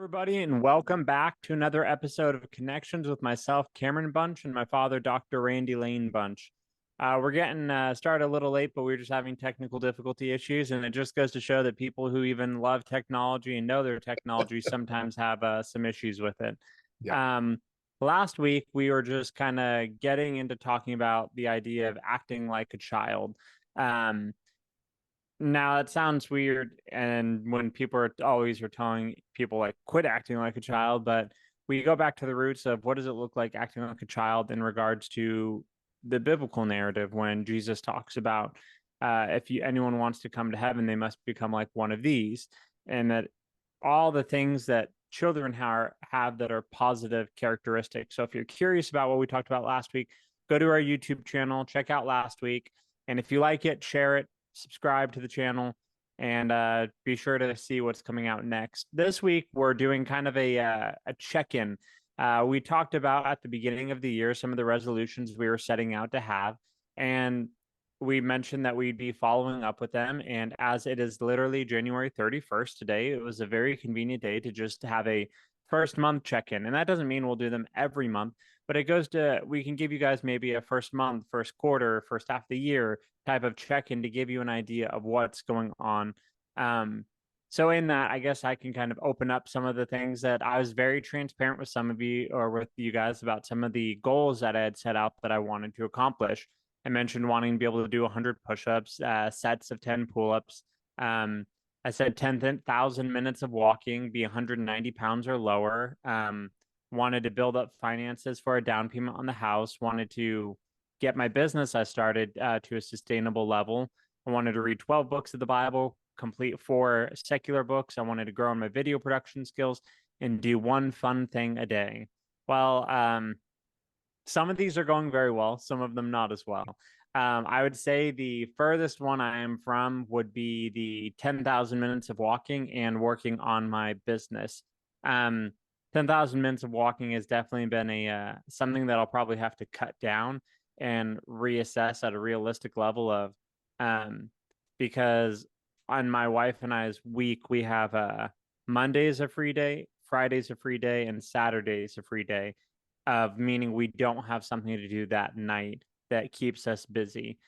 everybody, and welcome back to another episode of Connections with myself, Cameron Bunch, and my father, Dr. Randy Lane Bunch. We're getting started a little late, but we're just having technical difficulty issues, and it just goes to show that people who even love technology and know their technology sometimes have some issues with it. Yeah. Um, Last week, we were just kind of getting into talking about the idea of acting like a child. Um, Now it sounds weird, and when people are telling people like quit acting like a child, but we go back to the roots of what does it look like acting like a child in regards to the biblical narrative when Jesus talks about if anyone wants to come to heaven, they must become like one of these, and that all the things that children have that are positive characteristics. So if you're curious about what we talked about last week, go to our YouTube channel, check out last week, and if you like it, share it, subscribe to the channel, and be sure to see what's coming out next. This week, we're doing kind of a check-in. We talked about at the beginning of the year some of the resolutions we were setting out to have, and we mentioned that we'd be following up with them. And as it is literally January 31st today, it was a very convenient day to just have a first month check-in. And that doesn't mean we'll do them every month, but it goes to we can give you guys maybe a first month, first quarter, first half of the year type of check-in to give you an idea of what's going on. So in that, I guess I can kind of open up some of the things that I was very transparent with some of you or with you guys about some of the goals that I had set out that I wanted to accomplish. I mentioned wanting to be able to do 100 push-ups, sets of 10 pull-ups. I said 10,000 minutes of walking, be 190 pounds or lower. Wanted to build up finances for a down payment on the house. Wanted to get my business I started to a sustainable level. I wanted to read 12 books of the Bible, complete 4 secular books. I wanted to grow on my video production skills and do one fun thing a day. Well, some of these are going very well, some of them not as well. I would say the furthest one I am from would be the 10,000 minutes of walking and working on my business. 10,000 minutes of walking has definitely been a something that I'll probably have to cut down and reassess at a realistic level of because on my wife and I's week we have Monday's a free day, Friday's a free day, and Saturday's a free day, of meaning we don't have something to do that night that keeps us busy.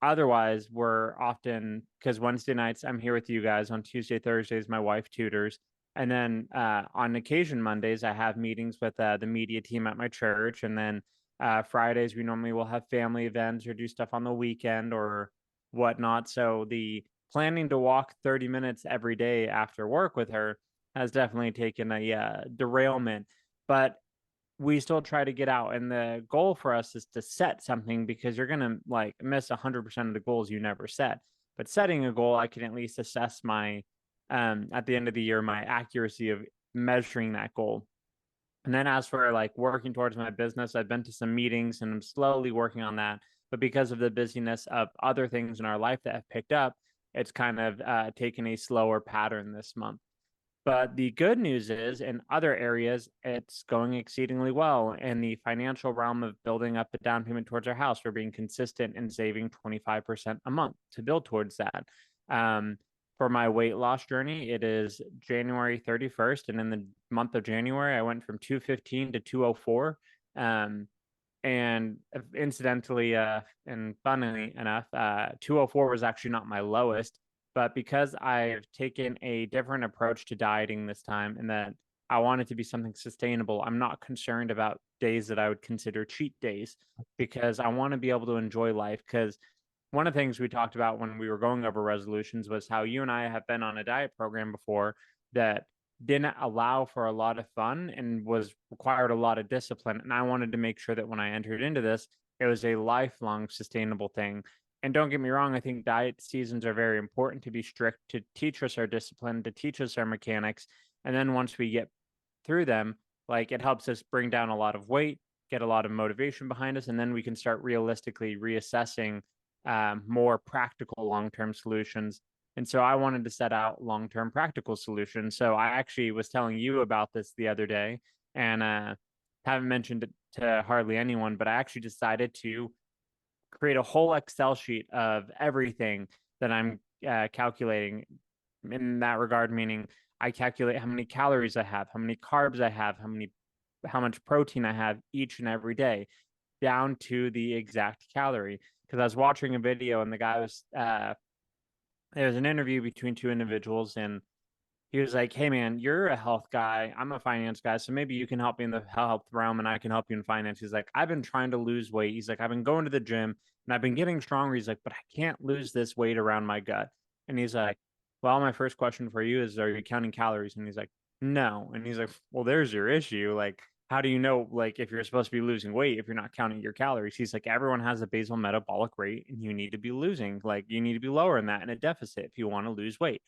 Otherwise, we're often because Wednesday nights I'm here with you guys. On Tuesday, Thursdays, my wife tutors, and then on occasion Mondays I have meetings with the media team at my church, and then Fridays we normally will have family events or do stuff on the weekend or whatnot. So the planning to walk 30 minutes every day after work with her has definitely taken a derailment, but we still try to get out. And the goal for us is to set something because you're going to like miss 100% of the goals you never set. But setting a goal, I can at least assess my, at the end of the year, my accuracy of measuring that goal. And then as for like working towards my business, I've been to some meetings and I'm slowly working on that. But because of the busyness of other things in our life that have picked up, it's kind of taken a slower pattern this month. But the good news is in other areas, it's going exceedingly well. In the financial realm of building up the down payment towards our house, we're being consistent and saving 25% a month to build towards that. Um, for my weight loss journey, it is January 31st. And in the month of January, I went from 215 to 204. And incidentally, and funnily enough, 204 was actually not my lowest. But because I've taken a different approach to dieting this time and that I want it to be something sustainable, I'm not concerned about days that I would consider cheat days because I want to be able to enjoy life. Because one of the things we talked about when we were going over resolutions was how you and I have been on a diet program before that didn't allow for a lot of fun and was required a lot of discipline. And I wanted to make sure that when I entered into this, it was a lifelong sustainable thing. And don't get me wrong, I think diet seasons are very important to be strict, to teach us our discipline, to teach us our mechanics. And then once we get through them, like it helps us bring down a lot of weight, get a lot of motivation behind us, and then we can start realistically reassessing more practical long-term solutions. And so I wanted to set out long-term practical solutions. So I actually was telling you about this the other day and haven't mentioned it to hardly anyone, but I actually decided to create a whole Excel sheet of everything that I'm calculating in that regard, meaning I calculate how many calories I have, how many carbs I have, how much protein I have each and every day, down to the exact calorie. Because I was watching a video and the guy was there was an interview between two individuals, and he was like, "Hey man, you're a health guy. I'm a finance guy, so maybe you can help me in the health realm, and I can help you in finance." He's like, "I've been trying to lose weight." He's like, "I've been going to the gym and I've been getting stronger." He's like, "But I can't lose this weight around my gut." And he's like, "Well, my first question for you is, are you counting calories?" And he's like, "No." And he's like, "Well, there's your issue. Like, how do you know, like, if you're supposed to be losing weight if you're not counting your calories?" He's like, "Everyone has a basal metabolic rate, and you need to be losing. Like, you need to be lower than that in a deficit if you want to lose weight."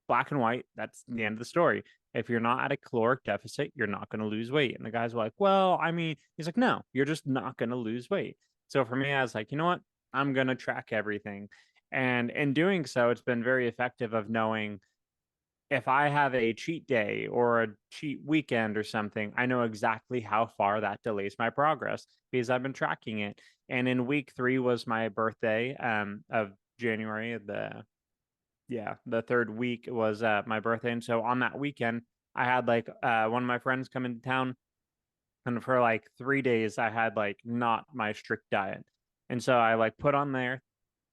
Black and white. That's the end of the story. If you're not at a caloric deficit, you're not going to lose weight. And the guy's like, "Well, I mean," he's like, "No, you're just not going to lose weight." So for me, I was like, you know what? I'm going to track everything. And in doing so, it's been very effective of knowing if I have a cheat day or a cheat weekend or something, I know exactly how far that delays my progress because I've been tracking it. And in week 3 was my birthday of January, the third week was my birthday. And so on that weekend, I had like one of my friends come into town, and for like 3 days I had like not my strict diet. And so I like put on there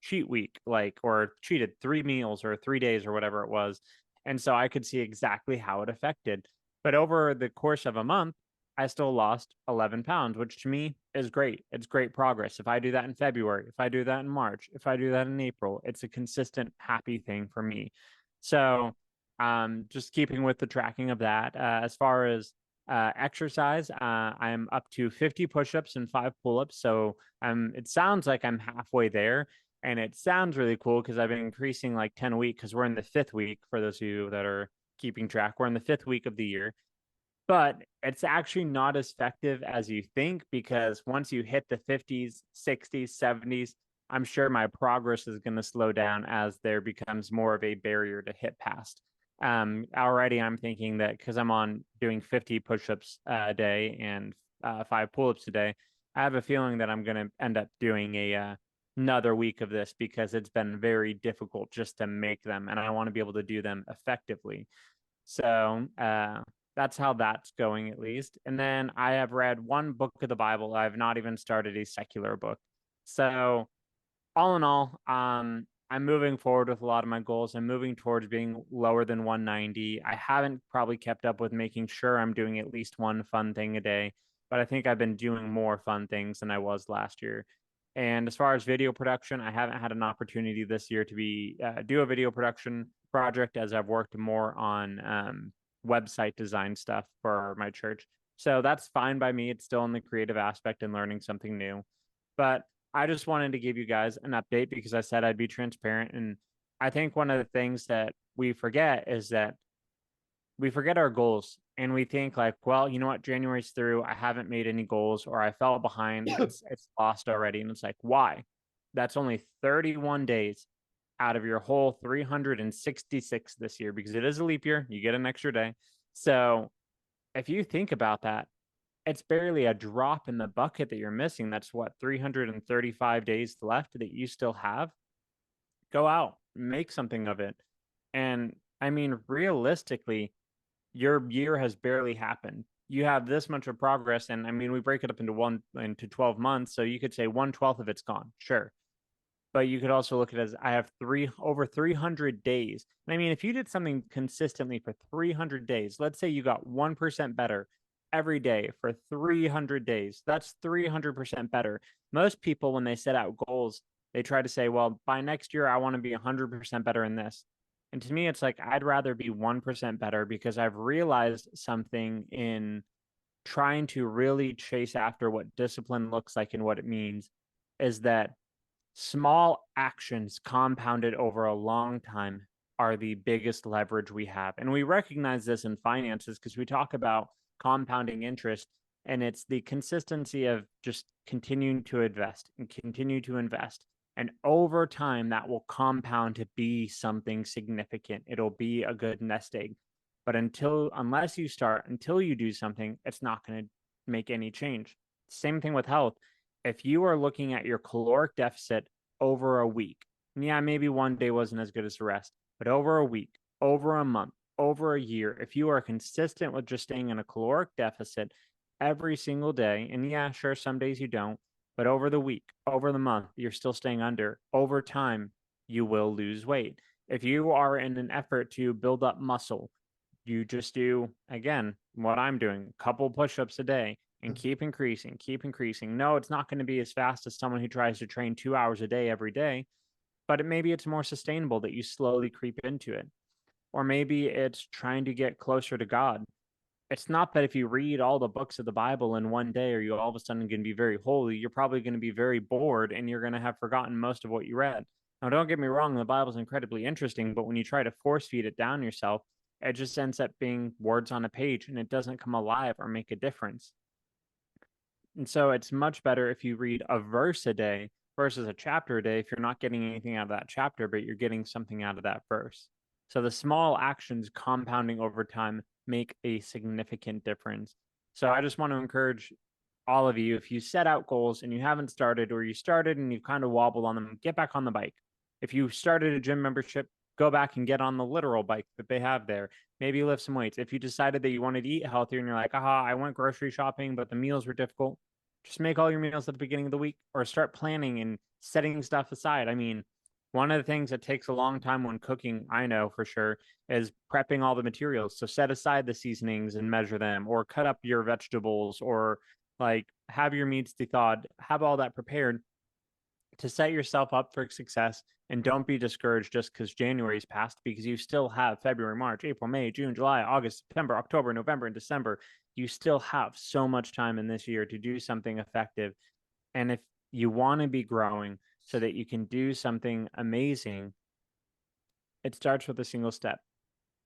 cheat week, like, or cheated 3 meals or 3 days or whatever it was. And so I could see exactly how it affected. But over the course of a month, I still lost 11 pounds, which to me is great. It's great progress. If I do that in February, if I do that in March, if I do that in April, it's a consistent, happy thing for me. So, just keeping with the tracking of that, as far as exercise, I'm up to 50 push-ups and 5 pull-ups. So it sounds like I'm halfway there, and it sounds really cool because I've been increasing like 10 a week because we're in the 5th week. For those of you that are keeping track, we're in the 5th week of the year. But it's actually not as effective as you think, because once you hit the 50s, 60s, 70s, I'm sure my progress is going to slow down as there becomes more of a barrier to hit past. Already I'm thinking that because I'm on doing 50 push-ups a day and 5 pull-ups a day, I have a feeling that I'm going to end up doing another week of this because it's been very difficult just to make them, and I want to be able to do them effectively. So that's how that's going, at least. And then I have read one book of the Bible. I've not even started a secular book. So all in all, I'm moving forward with a lot of my goals. I'm moving towards being lower than 190. I haven't probably kept up with making sure I'm doing at least one fun thing a day, but I think I've been doing more fun things than I was last year. And as far as video production, I haven't had an opportunity this year to be do a video production project, as I've worked more on website design stuff for my church. So that's fine by me. It's still in the creative aspect and learning something new. But I just wanted to give you guys an update because I said I'd be transparent. And I think one of the things that we forget is that we forget our goals, and we think like, well, you know what, January's through, I haven't made any goals, or I fell behind, it's lost already. And it's like, why? That's only 31 days out of your whole 366 this year, because it is a leap year, you get an extra day. So if you think about that, it's barely a drop in the bucket that you're missing. That's what, 335 days left that you still have. Go out, make something of it. And I mean, realistically, your year has barely happened. You have this much of progress, and I mean, we break it up into 12 months, so you could say 1/12 of it's gone, sure. But you could also look at it as, I have over 300 days. And I mean, if you did something consistently for 300 days, let's say you got 1% better every day for 300 days, that's 300% better. Most people, when they set out goals, they try to say, well, by next year, I want to be 100% better in this. And to me, it's like, I'd rather be 1% better, because I've realized something in trying to really chase after what discipline looks like and what it means, is that small actions compounded over a long time are the biggest leverage we have. And we recognize this in finances because we talk about compounding interest, and it's the consistency of just continuing to invest and continue to invest. And over time, that will compound to be something significant. It'll be a good nest egg. But unless you start, until you do something, it's not going to make any change. Same thing with health. If you are looking at your caloric deficit over a week, yeah, maybe one day wasn't as good as the rest, but over a week, over a month, over a year, if you are consistent with just staying in a caloric deficit every single day, and yeah, sure, some days you don't, but over the week, over the month, you're still staying under, over time, you will lose weight. If you are in an effort to build up muscle, you just do, again, what I'm doing, a couple push-ups a day and keep increasing, keep increasing. No, it's not going to be as fast as someone who tries to train 2 hours a day every day, but maybe it's more sustainable that you slowly creep into it. Or maybe it's trying to get closer to God. It's not that if you read all the books of the Bible in one day, or you all of a sudden going to be very holy, you're probably going to be very bored and you're going to have forgotten most of what you read. Now, don't get me wrong, the Bible's incredibly interesting, but when you try to force feed it down yourself, it just ends up being words on a page and it doesn't come alive or make a difference. And so it's much better if you read a verse a day versus a chapter a day if you're not getting anything out of that chapter, but you're getting something out of that verse. So the small actions compounding over time make a significant difference. So I just want to encourage all of you, if you set out goals and you haven't started, or you started and you've kind of wobbled on them, get back on the bike. If you started a gym membership, go back and get on the literal bike that they have there. Maybe lift some weights. If you decided that you wanted to eat healthier and you're like, aha, I went grocery shopping, but the meals were difficult, just make all your meals at the beginning of the week or start planning and setting stuff aside. I mean, one of the things that takes a long time when cooking, I know for sure, is prepping all the materials. So set aside the seasonings and measure them, or cut up your vegetables, or like have your meats thawed, have all that prepared to set yourself up for success. And don't be discouraged just because January's passed, because you still have February, March, April, May, June, July, August, September, October, November, and December. You still have so much time in this year to do something effective. And if you want to be growing so that you can do something amazing, it starts with a single step.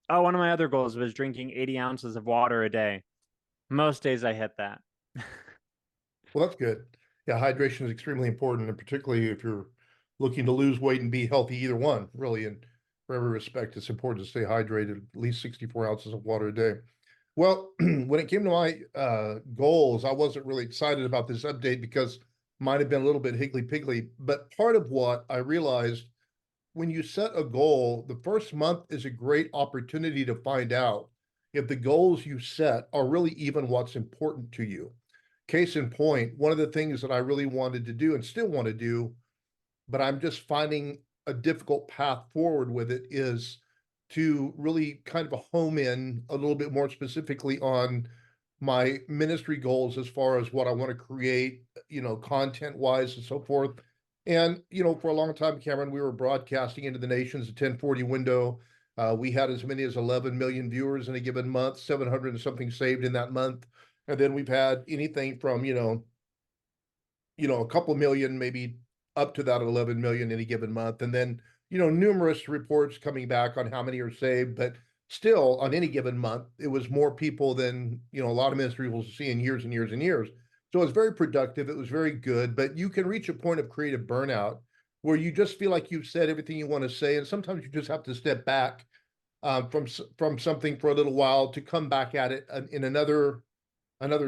Oh, one of my other goals was drinking 80 ounces of water a day. Most days I hit that. Well, that's good. Yeah, hydration is extremely important, and particularly if you're looking to lose weight and be healthy, either one, really, in for every respect, it's important to stay hydrated, at least 64 ounces of water a day. Well, when it came to my goals, I wasn't really excited about this update because might have been a little bit higgly-piggly, but part of what I realized when you set a goal, the first month is a great opportunity to find out if the goals you set are really even what's important to you. Case in point, one of the things that I really wanted to do and still want to do, but I'm just finding a difficult path forward with it, is to really kind of home in a little bit more specifically on my ministry goals as far as what I want to create, content wise and so forth. And, for a long time, Cameron, we were broadcasting into the nation's 1040 window. We had as many as 11 million viewers in a given month, 700 and something saved in that month. And then we've had anything from, a couple million, maybe up to that 11 million in a given month. And then, numerous reports coming back on how many are saved, but still on any given month, it was more people than, a lot of ministries will see in years and years and years. So it was very productive. It was very good, but you can reach a point of creative burnout where you just feel like you've said everything you want to say. And sometimes you just have to step back from something for a little while to come back at it in another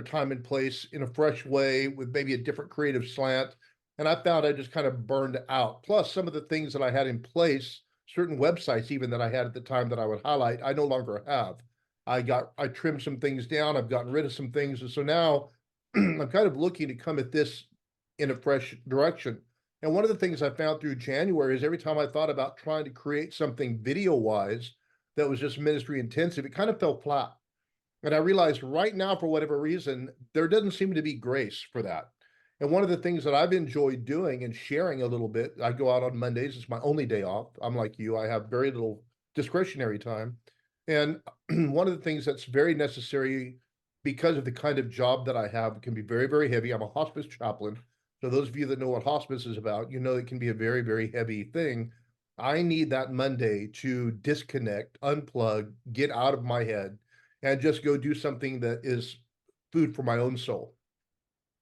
time and place in a fresh way with maybe a different creative slant. And I found I just kind of burned out. Plus, some of the things that I had in place, certain websites even that I had at the time that I would highlight, I no longer have. I trimmed some things down, I've gotten rid of some things. And so now I'm kind of looking to come at this in a fresh direction. And one of the things I found through January is every time I thought about trying to create something video wise that was just ministry intensive, it kind of fell flat. And I realized right now, for whatever reason, there doesn't seem to be grace for that. And one of the things that I've enjoyed doing and sharing a little bit, I go out on Mondays, it's my only day off. I'm like you, I have very little discretionary time. And one of the things that's very necessary because of the kind of job that I have, it can be very, very heavy. I'm a hospice chaplain. So those of you that know what hospice is about, it can be a very, very heavy thing. I need that Monday to disconnect, unplug, get out of my head, and just go do something that is food for my own soul,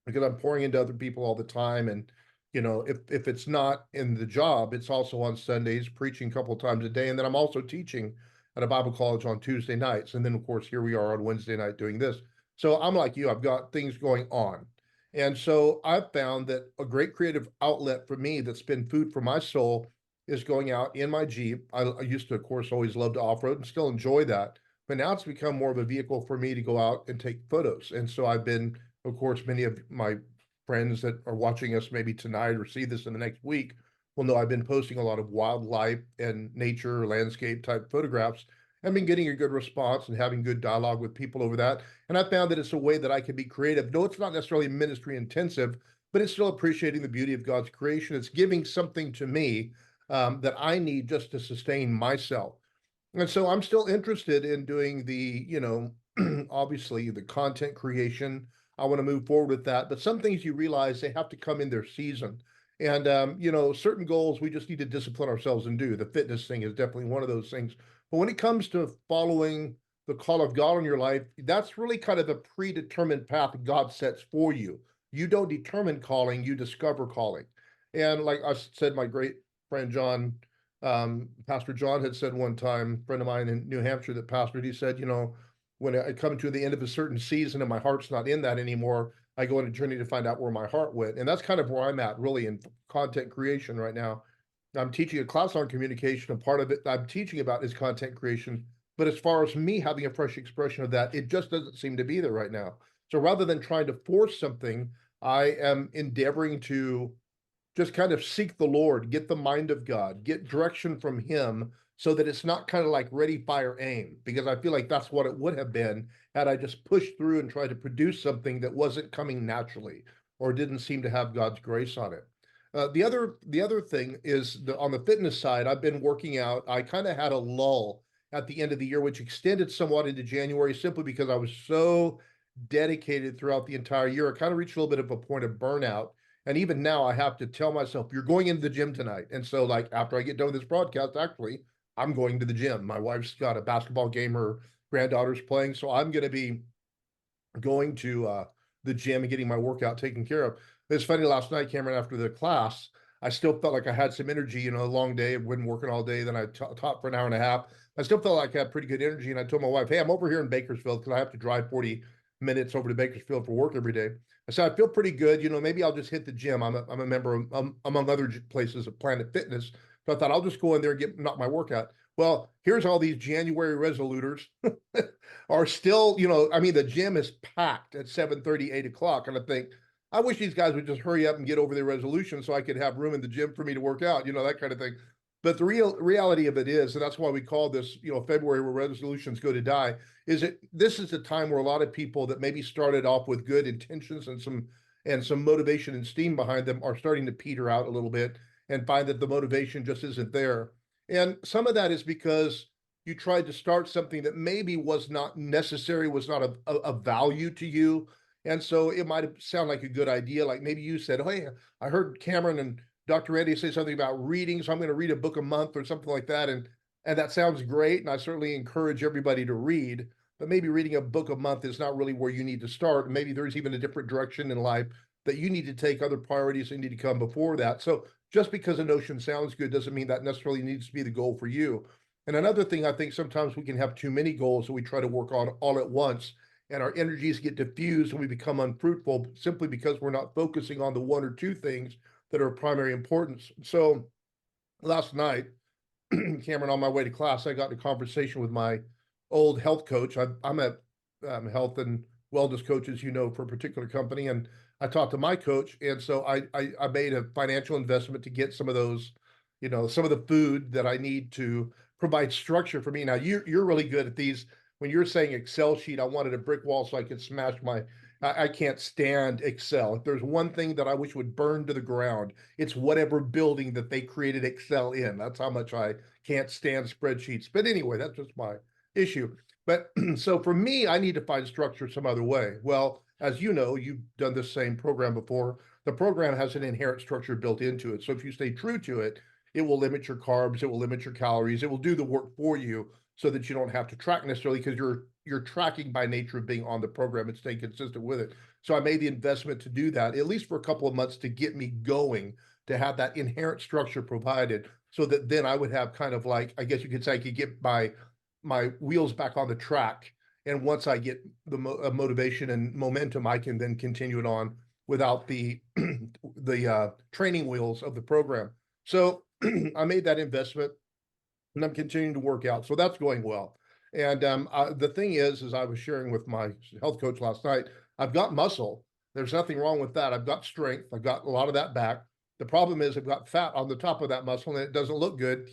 because I'm pouring into other people all the time. And if it's not in the job, it's also on Sundays, preaching a couple of times a day, and then I'm also teaching at a Bible college on Tuesday nights, and then of course here we are on Wednesday night doing this. So I'm like you, I've got things going on. And so I've found that a great creative outlet for me that's been food for my soul is going out in my Jeep. I used to, of course, always love to off-road and still enjoy that. But now it's become more of a vehicle for me to go out and take photos. And so I've been, of course, many of my friends that are watching us maybe tonight or see this in the next week will know I've been posting a lot of wildlife and nature, landscape type photographs. I've been getting a good response and having good dialogue with people over that. And I found that it's a way that I can be creative. No, it's not necessarily ministry intensive, but it's still appreciating the beauty of God's creation. It's giving something to me that I need just to sustain myself. And so I'm still interested in doing the, obviously the content creation. I want to move forward with that. But some things you realize they have to come in their season. And, certain goals we just need to discipline ourselves and do. The fitness thing is definitely one of those things. But when it comes to following the call of God in your life, that's really kind of the predetermined path God sets for you. You don't determine calling, you discover calling. And like I said, my great friend John, Pastor John had said one time, friend of mine in New Hampshire that pastored, he said, when I come to the end of a certain season and my heart's not in that anymore, I go on a journey to find out where my heart went. And that's kind of where I'm at really in content creation right now. I'm teaching a class on communication, and part of it I'm teaching about is content creation. But as far as me having a fresh expression of that, it just doesn't seem to be there right now. So rather than trying to force something, I am endeavoring to just kind of seek the Lord, get the mind of God, get direction from Him so that it's not kind of like ready, fire, aim, because I feel like that's what it would have been had I just pushed through and tried to produce something that wasn't coming naturally or didn't seem to have God's grace on it. The other thing is on the fitness side, I've been working out. I kind of had a lull at the end of the year, which extended somewhat into January simply because I was so dedicated throughout the entire year. I kind of reached a little bit of a point of burnout. And even now, I have to tell myself, you're going into the gym tonight. And so, like, after I get done with this broadcast, actually, I'm going to the gym. My wife's got a basketball game, her granddaughter's playing. So I'm going to be going to the gym and getting my workout taken care of. It's funny, last night, Cameron, after the class, I still felt like I had some energy, a long day. I've been working all day. Then I taught for an hour and a half. I still felt like I had pretty good energy. And I told my wife, hey, I'm over here in Bakersfield because I have to drive 40 minutes over to Bakersfield for work every day. I said, I feel pretty good. Maybe I'll just hit the gym. I'm a member among other places of Planet Fitness. So I thought I'll just go in there and knock my workout. Well, here's all these January resoluters are still, the gym is packed at 7:30, 8 o'clock. And I think, I wish these guys would just hurry up and get over their resolution so I could have room in the gym for me to work out, that kind of thing. But the reality of it is, and that's why we call this, February where resolutions go to die, is this is a time where a lot of people that maybe started off with good intentions and some motivation and steam behind them are starting to peter out a little bit and find that the motivation just isn't there. And some of that is because you tried to start something that maybe was not necessary, was not a value to you. And so it might sound like a good idea. Like maybe you said, oh, hey, I heard Cameron and Dr. Randy say something about reading, so I'm going to read a book a month or something like that. And that sounds great. And I certainly encourage everybody to read, but maybe reading a book a month is not really where you need to start. Maybe there's even a different direction in life that you need to take, other priorities that need to come before that. So just because a notion sounds good doesn't mean that necessarily needs to be the goal for you. And another thing, I think sometimes we can have too many goals that we try to work on all at once, and our energies get diffused and we become unfruitful simply because we're not focusing on the one or two things that are of primary importance. So last night, Cameron, on my way to class, I got in a conversation with my old health coach. I'm a health and wellness coach, as you know, for a particular company. And I talked to my coach. And so I made a financial investment to get some of those, some of the food that I need to provide structure for me. Now, you're really good at these. When you're saying Excel sheet, I wanted a brick wall so I could smash I can't stand Excel. If there's one thing that I wish would burn to the ground, it's whatever building that they created Excel in. That's how much I can't stand spreadsheets. But anyway, that's just my issue. But so for me, I need to find structure some other way. Well, as you know, you've done this same program before. The program has an inherent structure built into it. So if you stay true to it, it will limit your carbs, it will limit your calories, it will do the work for you so that you don't have to track necessarily because you're tracking by nature of being on the program and staying consistent with it. So I made the investment to do that, at least for a couple of months, to get me going, to have that inherent structure provided so that then I would have kind of like, I guess you could say I could get my wheels back on the track. And once I get the motivation and momentum, I can then continue it on without the the training wheels of the program. So I made that investment and I'm continuing to work out. So that's going well. And the thing is I was sharing with my health coach last night, I've got muscle. There's nothing wrong with that. I've got strength. I've got a lot of that back. The problem is I've got fat on the top of that muscle and it doesn't look good,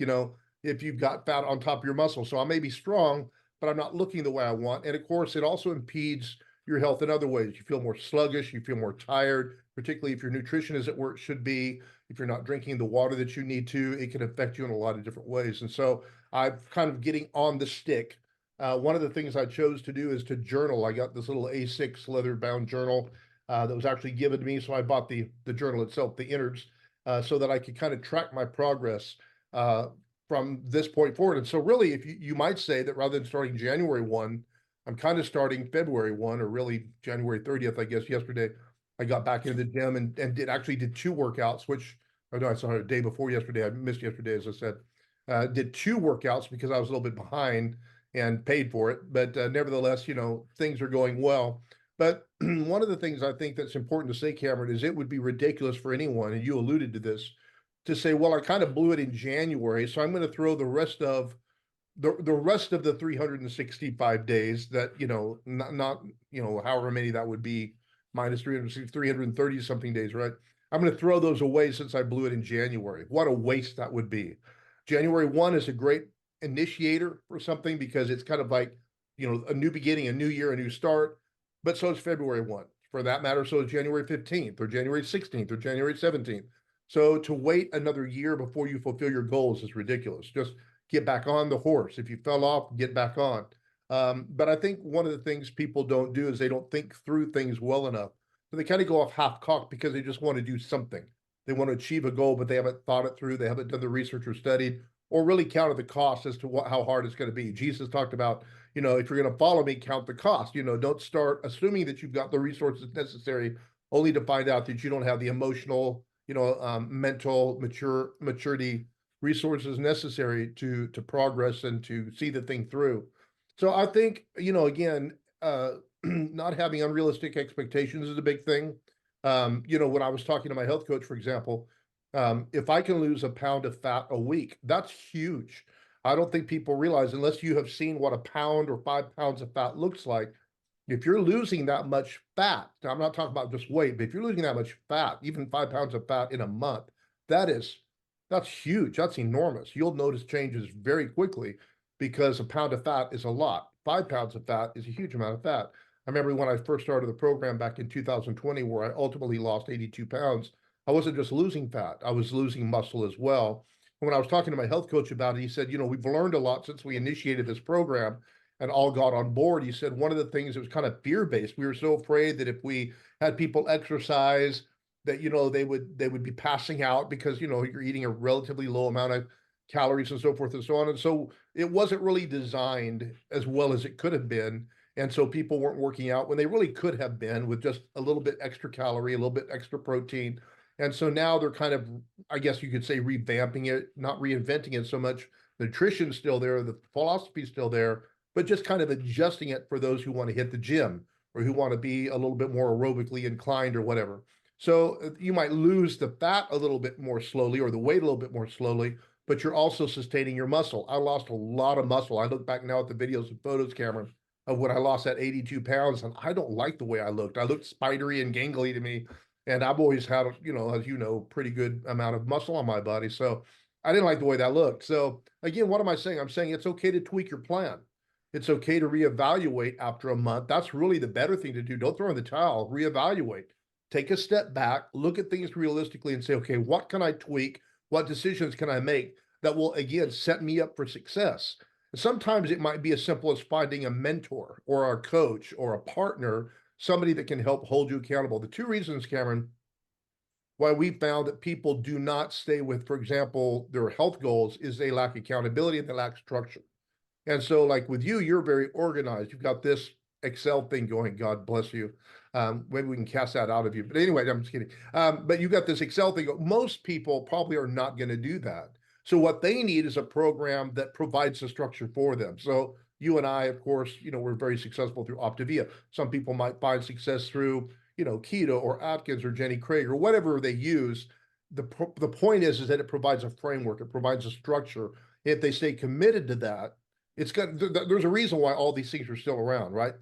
if you've got fat on top of your muscle. So I may be strong, but I'm not looking the way I want. And of course, it also impedes your health in other ways. You feel more sluggish, you feel more tired, particularly if your nutrition isn't where it should be. If you're not drinking the water that you need to, it can affect you in a lot of different ways. And so I'm kind of getting on the stick. One of the things I chose to do is to journal. I got this little A6 leather bound journal that was actually given to me. So I bought the journal itself, the innards, so that I could kind of track my progress from this point forward. And so really, if you might say that rather than starting January 1, I'm kind of starting February 1, or really January 30th, I guess. Yesterday, I got back into the gym and did 2 workouts, which I saw a day before yesterday. I missed yesterday, as I said. Did 2 workouts because I was a little bit behind and paid for it. But nevertheless, things are going well. But one of the things I think that's important to say, Cameron, is it would be ridiculous for anyone, and you alluded to this, to say, well, I kind of blew it in January, so I'm going to throw the rest of the 365 days that, not however many that would be, minus 360, 330 something days, right? I'm going to throw those away since I blew it in January. What a waste that would be. January 1 is a great initiator for something because it's kind of like, a new beginning, a new year, a new start. But so is February 1. For that matter, so is January 15th or January 16th or January 17th. So to wait another year before you fulfill your goals is ridiculous. Just get back on the horse. If you fell off, get back on. But I think one of the things people don't do is they don't think through things well enough. So they kind of go off half-cocked because they just want to do something. They want to achieve a goal, but they haven't thought it through. They haven't done the research or studied or really counted the cost as to how hard it's going to be. Jesus talked about, if you're going to follow me, count the cost. Don't start assuming that you've got the resources necessary only to find out that you don't have the emotional, mental maturity resources necessary to progress and to see the thing through. So I think, again, not having unrealistic expectations is a big thing. When I was talking to my health coach, for example, if I can lose a pound of fat a week, that's huge. I don't think people realize, unless you have seen what a pound or 5 pounds of fat looks like, if you're losing that much fat, now I'm not talking about just weight, but if you're losing that much fat, even 5 pounds of fat in a month, that's huge. That's enormous. You'll notice changes very quickly because a pound of fat is a lot. 5 pounds of fat is a huge amount of fat. I remember when I first started the program back in 2020, where I ultimately lost 82 pounds, I wasn't just losing fat, I was losing muscle as well. And when I was talking to my health coach about it, he said, we've learned a lot since we initiated this program and all got on board. He said one of the things that was kind of fear-based, we were so afraid that if we had people exercise, that they would be passing out because you're eating a relatively low amount of calories and so forth and so on. And so it wasn't really designed as well as it could have been. And so people weren't working out when they really could have been, with just a little bit extra calorie, a little bit extra protein. And so now they're kind of, I guess you could say, revamping it, not reinventing it so much. The nutrition's still there, the philosophy's still there, but just kind of adjusting it for those who want to hit the gym or who want to be a little bit more aerobically inclined or whatever. So you might lose the fat a little bit more slowly or the weight a little bit more slowly, but you're also sustaining your muscle. I lost a lot of muscle. I look back now at the videos and photos, Cameron, of when I lost that 82 pounds, and I don't like the way I looked. I looked spidery and gangly to me. And I've always had, as pretty good amount of muscle on my body. So I didn't like the way that looked. So again, what am I saying? I'm saying it's okay to tweak your plan. It's okay to reevaluate after a month. That's really the better thing to do. Don't throw in the towel, reevaluate. Take a step back, look at things realistically and say, okay, what can I tweak? What decisions can I make that will, again, set me up for success? Sometimes it might be as simple as finding a mentor or a coach or a partner, somebody that can help hold you accountable. The 2 reasons, Cameron, why we found that people do not stay with, for example, their health goals is they lack accountability and they lack structure. And so like with you, you're very organized. You've got this Excel thing going. God bless you. Maybe we can cast that out of you. But anyway, I'm just kidding. But you got this Excel thing. Most people probably are not going to do that. So what they need is a program that provides a structure for them. So you and I, of course, we're very successful through Optavia. Some people might find success through, Keto or Atkins or Jenny Craig or whatever they use. the point is that it provides a framework, it provides a structure. If they stay committed to that, there's a reason why all these things are still around, right?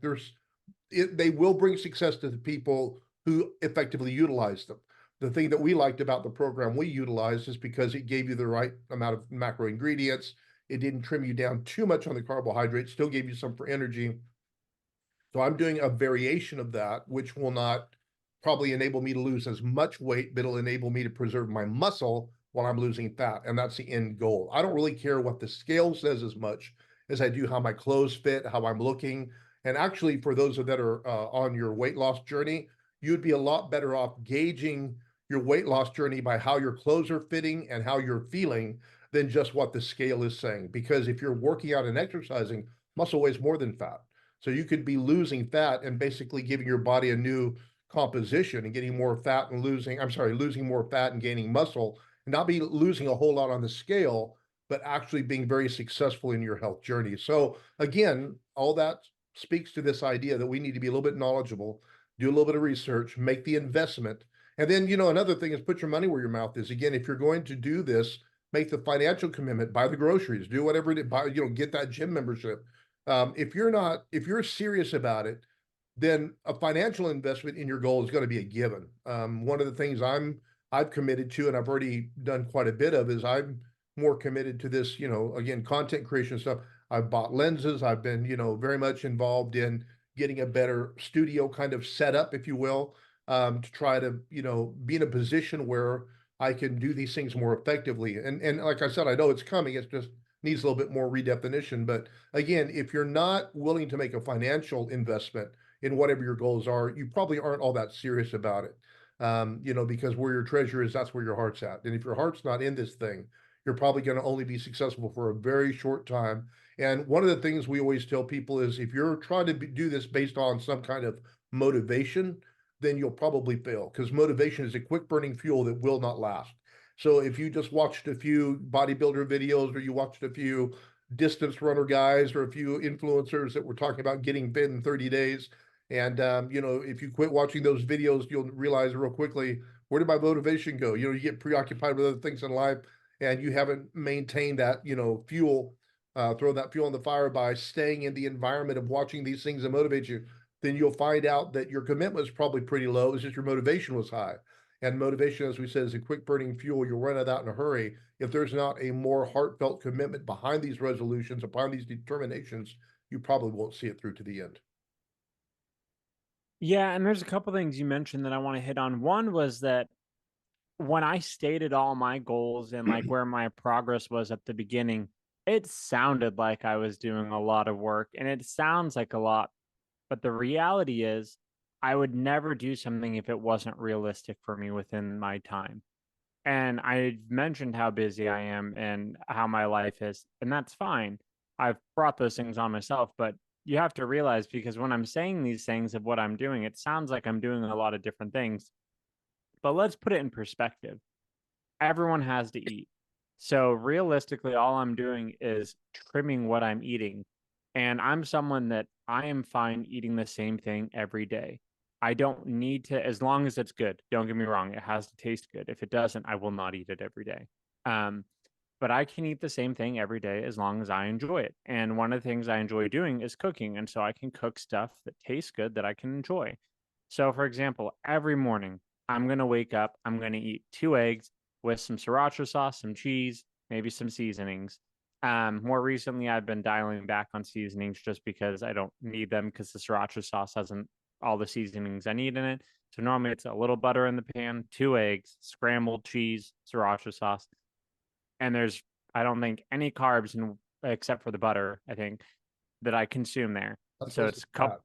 They will bring success to the people who effectively utilize them. The thing that we liked about the program we utilized is because it gave you the right amount of macro ingredients. It didn't trim you down too much on the carbohydrates, still gave you some for energy. So I'm doing a variation of that, which will not probably enable me to lose as much weight, but it'll enable me to preserve my muscle while I'm losing fat. And that's the end goal. I don't really care what the scale says as much as I do how my clothes fit, how I'm looking. And actually, for those that are on your weight loss journey, you'd be a lot better off gauging your weight loss journey by how your clothes are fitting and how you're feeling than just what the scale is saying. Because if you're working out and exercising, muscle weighs more than fat. So you could be losing fat and basically giving your body a new composition and getting more fat and losing more fat and gaining muscle, and not be losing a whole lot on the scale, but actually being very successful in your health journey. So again, all that speaks to this idea that we need to be a little bit knowledgeable, do a little bit of research, make the investment. And then, another thing is put your money where your mouth is. Again, if you're going to do this, make the financial commitment, buy the groceries, do whatever it is, buy, get that gym membership. If you're serious about it, then a financial investment in your goal is going to be a given. One of the things I've committed to, and I've already done quite a bit of, is I'm more committed to this, again, content creation stuff. I've bought lenses. I've been, very much involved in getting a better studio kind of setup, if you will, to try to, be in a position where I can do these things more effectively. And like I said, I know it's coming. It's just needs a little bit more redefinition. But again, if you're not willing to make a financial investment in whatever your goals are, you probably aren't all that serious about it. Because where your treasure is, that's where your heart's at. And if your heart's not in this thing, you're probably going to only be successful for a very short time. And one of the things we always tell people is if you're trying to do this based on some kind of motivation, then you'll probably fail, because motivation is a quick burning fuel that will not last. So if you just watched a few bodybuilder videos, or you watched a few distance runner guys, or a few influencers that were talking about getting fit in 30 days, and if you quit watching those videos, you'll realize real quickly, where did my motivation go? You get preoccupied with other things in life, and you haven't maintained that, fuel, throw that fuel on the fire by staying in the environment of watching these things that motivate you. Then you'll find out that your commitment was probably pretty low. It's just your motivation was high. And motivation, as we said, is a quick burning fuel. You'll run it out in a hurry. If there's not a more heartfelt commitment behind these resolutions, behind these determinations, you probably won't see it through to the end. Yeah, and there's a couple things you mentioned that I want to hit on. One was that when I stated all my goals and like where my progress was at the beginning, it sounded like I was doing a lot of work, and it sounds like a lot. But the reality is, I would never do something if it wasn't realistic for me within my time. And I mentioned how busy I am and how my life is, and that's fine. I've brought those things on myself, but you have to realize, because when I'm saying these things of what I'm doing, it sounds like I'm doing a lot of different things. But let's put it in perspective. Everyone has to eat. So realistically, all I'm doing is trimming what I'm eating. And I'm someone that I am fine eating the same thing every day. I don't need to, as long as it's good. Don't get me wrong, it has to taste good. If it doesn't, I will not eat it every day. Um, but I can eat the same thing every day as long as I enjoy it. And one of the things I enjoy doing is cooking. And so I can cook stuff that tastes good that I can enjoy. So, for example, every morning I'm going to wake up, I'm going to eat 2 eggs with some sriracha sauce, some cheese, maybe some seasonings. More recently, I've been dialing back on seasonings just because I don't need them, because the sriracha sauce hasn't all the seasonings I need in it. So normally it's a little butter in the pan, 2 eggs, scrambled cheese, sriracha sauce, and there's, I don't think, any carbs in, except for the butter, I think, that I consume there. That's So mostly it's fat.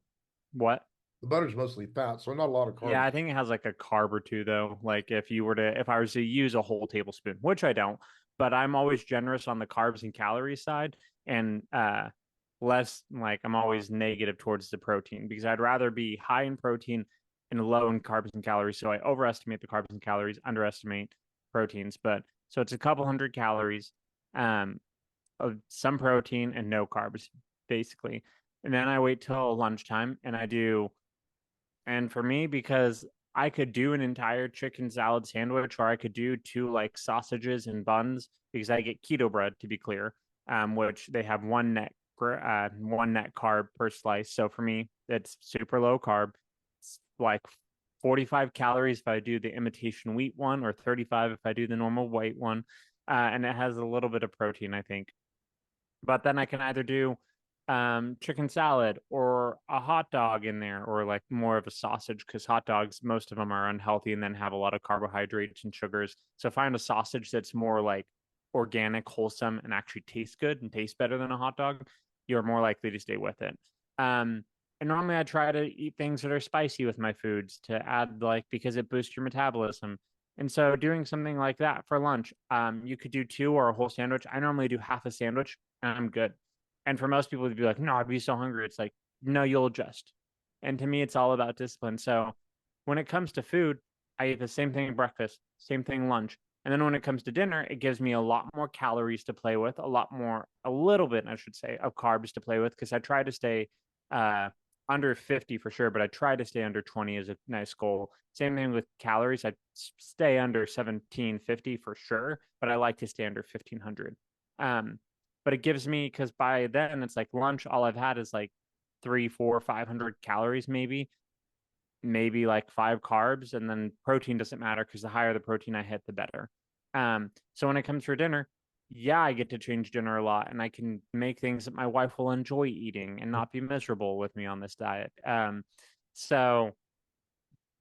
what? The butter's mostly fat, so not a lot of Yeah, carbs. I think it has like a carb or two though. Like if I was to use a whole tablespoon, which I don't, but I'm always generous on the carbs and calories side, and less, like, I'm always negative towards the protein, because I'd rather be high in protein and low in carbs and calories. So I overestimate the carbs and calories, underestimate proteins. But so it's a couple hundred calories, um, of some protein and no carbs, basically. And then I wait till lunchtime and I do, and for me, because I could do an entire chicken salad sandwich, or I could do two like sausages and buns because I get keto bread, to be clear, which they have one net carb per slice. So for me, it's super low carb. It's like 45 calories if I do the imitation wheat one, or 35 if I do the normal white one. And it has a little bit of protein, I think. But then I can either do chicken salad or a hot dog in there, or like more of a sausage, because hot dogs, most of them are unhealthy and then have a lot of carbohydrates and sugars. So find a sausage that's more like organic, wholesome, and actually tastes good and tastes better than a hot dog, you're more likely to stay with it. And normally I try to eat things that are spicy with my foods to add, like, because it boosts your metabolism. And so doing something like that for lunch, you could do two or a whole sandwich. I normally do half a sandwich and I'm good. And for most people to be like, no, I'd be so hungry. It's like, no, you'll adjust. And to me, it's all about discipline. So when it comes to food, I eat the same thing at breakfast, same thing lunch. And then when it comes to dinner, it gives me a lot more calories to play with, a little bit, I should say, of carbs to play with, because I try to stay uh, under 50 for sure, but I try to stay under 20 as a nice goal. Same thing with calories. I stay under 1750 for sure, but I like to stay under 1500. But it gives me, because by then it's like lunch, all I've had is like 3, 4, 500 calories, maybe like 5 carbs, and then protein doesn't matter because the higher the protein I hit, the better. So when it comes for dinner, yeah, I get to change dinner a lot, and I can make things that my wife will enjoy eating and not be miserable with me on this diet. So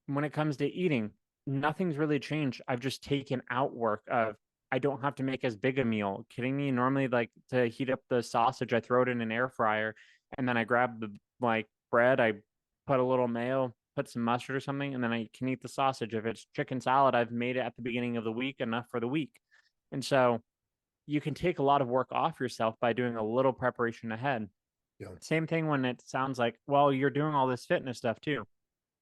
when it comes to eating, nothing's really changed. I've just taken out work of, I don't have to make as big a meal. Kidding me? Normally, like, to heat up the sausage, I throw it in an air fryer, and then I grab the like bread, I put a little mayo, put some mustard or something, and then I can eat the sausage. If it's chicken salad, I've made it at the beginning of the week, enough for the week. And so you can take a lot of work off yourself by doing a little preparation ahead. Yeah. Same thing when it sounds like, well, you're doing all this fitness stuff too.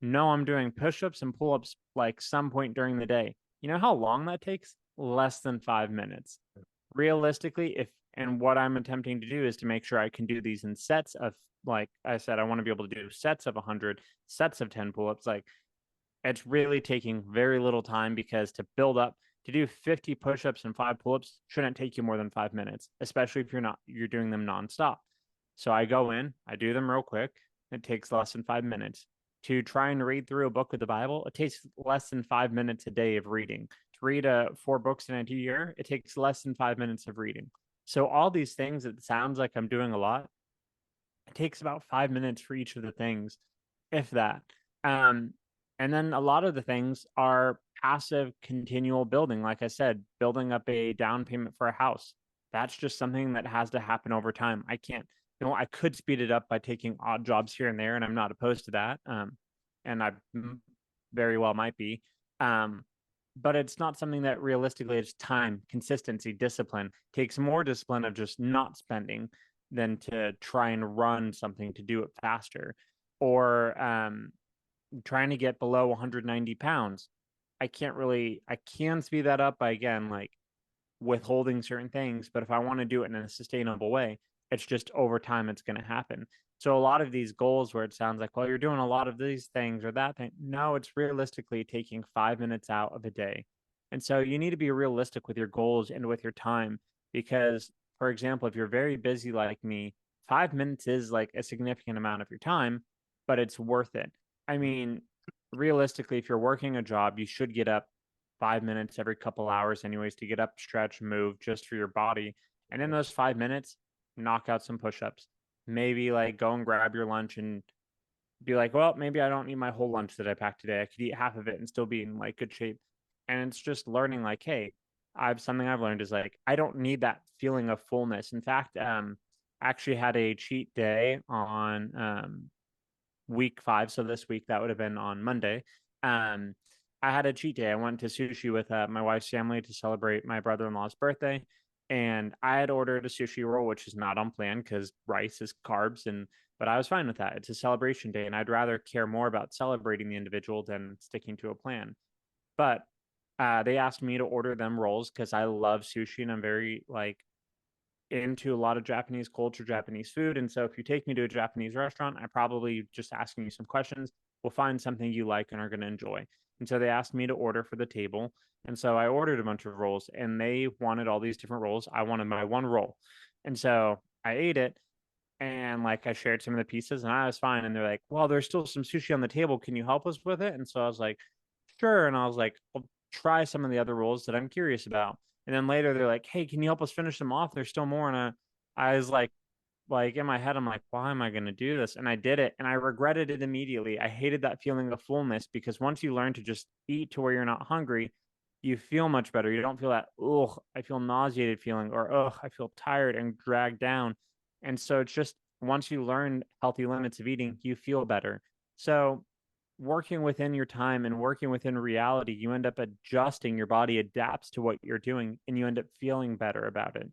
No, I'm doing push-ups and pull-ups like some point during the day. You know how long that takes? Less than 5 minutes. Realistically, if and what I'm attempting to do is to make sure I can do these in sets of, like I said, I want to be able to do sets of 100, sets of 10 pull-ups. Like, it's really taking very little time, because to build up to do 50 push-ups and 5 pull-ups shouldn't take you more than 5 minutes, especially if you're doing them nonstop. So I go in, I do them real quick. It takes less than 5 minutes. To try and read through a book of the Bible, it takes less than 5 minutes a day of reading. To read 4 books in a year, it takes less than 5 minutes of reading. So all these things, it sounds like I'm doing a lot. It takes about 5 minutes for each of the things, if that. Um, and then a lot of the things are passive, continual building. Like I said, building up a down payment for a house. That's just something that has to happen over time. I can't, I could speed it up by taking odd jobs here and there, and I'm not opposed to that. And I very well might be. But it's not something that realistically, it's time, consistency, discipline. Takes more discipline of just not spending than to try and run something to do it faster, or trying to get below 190 pounds. I can speed that up by, again, like, withholding certain things, but if I want to do it in a sustainable way, it's just over time it's going to happen. So a lot of these goals where it sounds like, well, you're doing a lot of these things or that thing, no, it's realistically taking 5 minutes out of a day. And so you need to be realistic with your goals and with your time, because, for example, if you're very busy like me, 5 minutes is like a significant amount of your time, but it's worth it. I mean, realistically, if you're working a job, you should get up 5 minutes every couple hours, anyways, to get up, stretch, move, just for your body. And in those 5 minutes, knock out some push-ups. Maybe like go and grab your lunch and be like, well, maybe I don't need my whole lunch that I packed today. I could eat half of it and still be in like good shape. And it's just learning, like, hey, something I've learned is, like, I don't need that feeling of fullness. In fact, I actually had a cheat day on week 5. So this week, that would have been on Monday. I had a cheat day. I went to sushi with my wife's family to celebrate my brother-in-law's birthday. And I had ordered a sushi roll, which is not on plan because rice is carbs, but I was fine with that. It's a celebration day, and I'd rather care more about celebrating the individual than sticking to a plan. But they asked me to order them rolls because I love sushi, and I'm very, like, into a lot of Japanese culture, Japanese food. And so if you take me to a Japanese restaurant, I probably just asking you some questions, we'll find something you like and are going to enjoy. And so they asked me to order for the table. And so I ordered a bunch of rolls and they wanted all these different rolls. I wanted my one roll. And so I ate it and like I shared some of the pieces and I was fine. And they're like, well, there's still some sushi on the table. Can you help us with it? And so I was like, sure. And I was like, I'll try some of the other rolls that I'm curious about. And then later they're like, hey, can you help us finish them off? There's still more. And I was like in my head, I'm like, why am I going to do this? And I did it and I regretted it immediately. I hated that feeling of fullness because once you learn to just eat to where you're not hungry, you feel much better. You don't feel that, oh, I feel nauseated feeling or, oh, I feel tired and dragged down. And so it's just once you learn healthy limits of eating, you feel better. So working within your time and working within reality, you end up adjusting, your body adapts to what you're doing and you end up feeling better about it.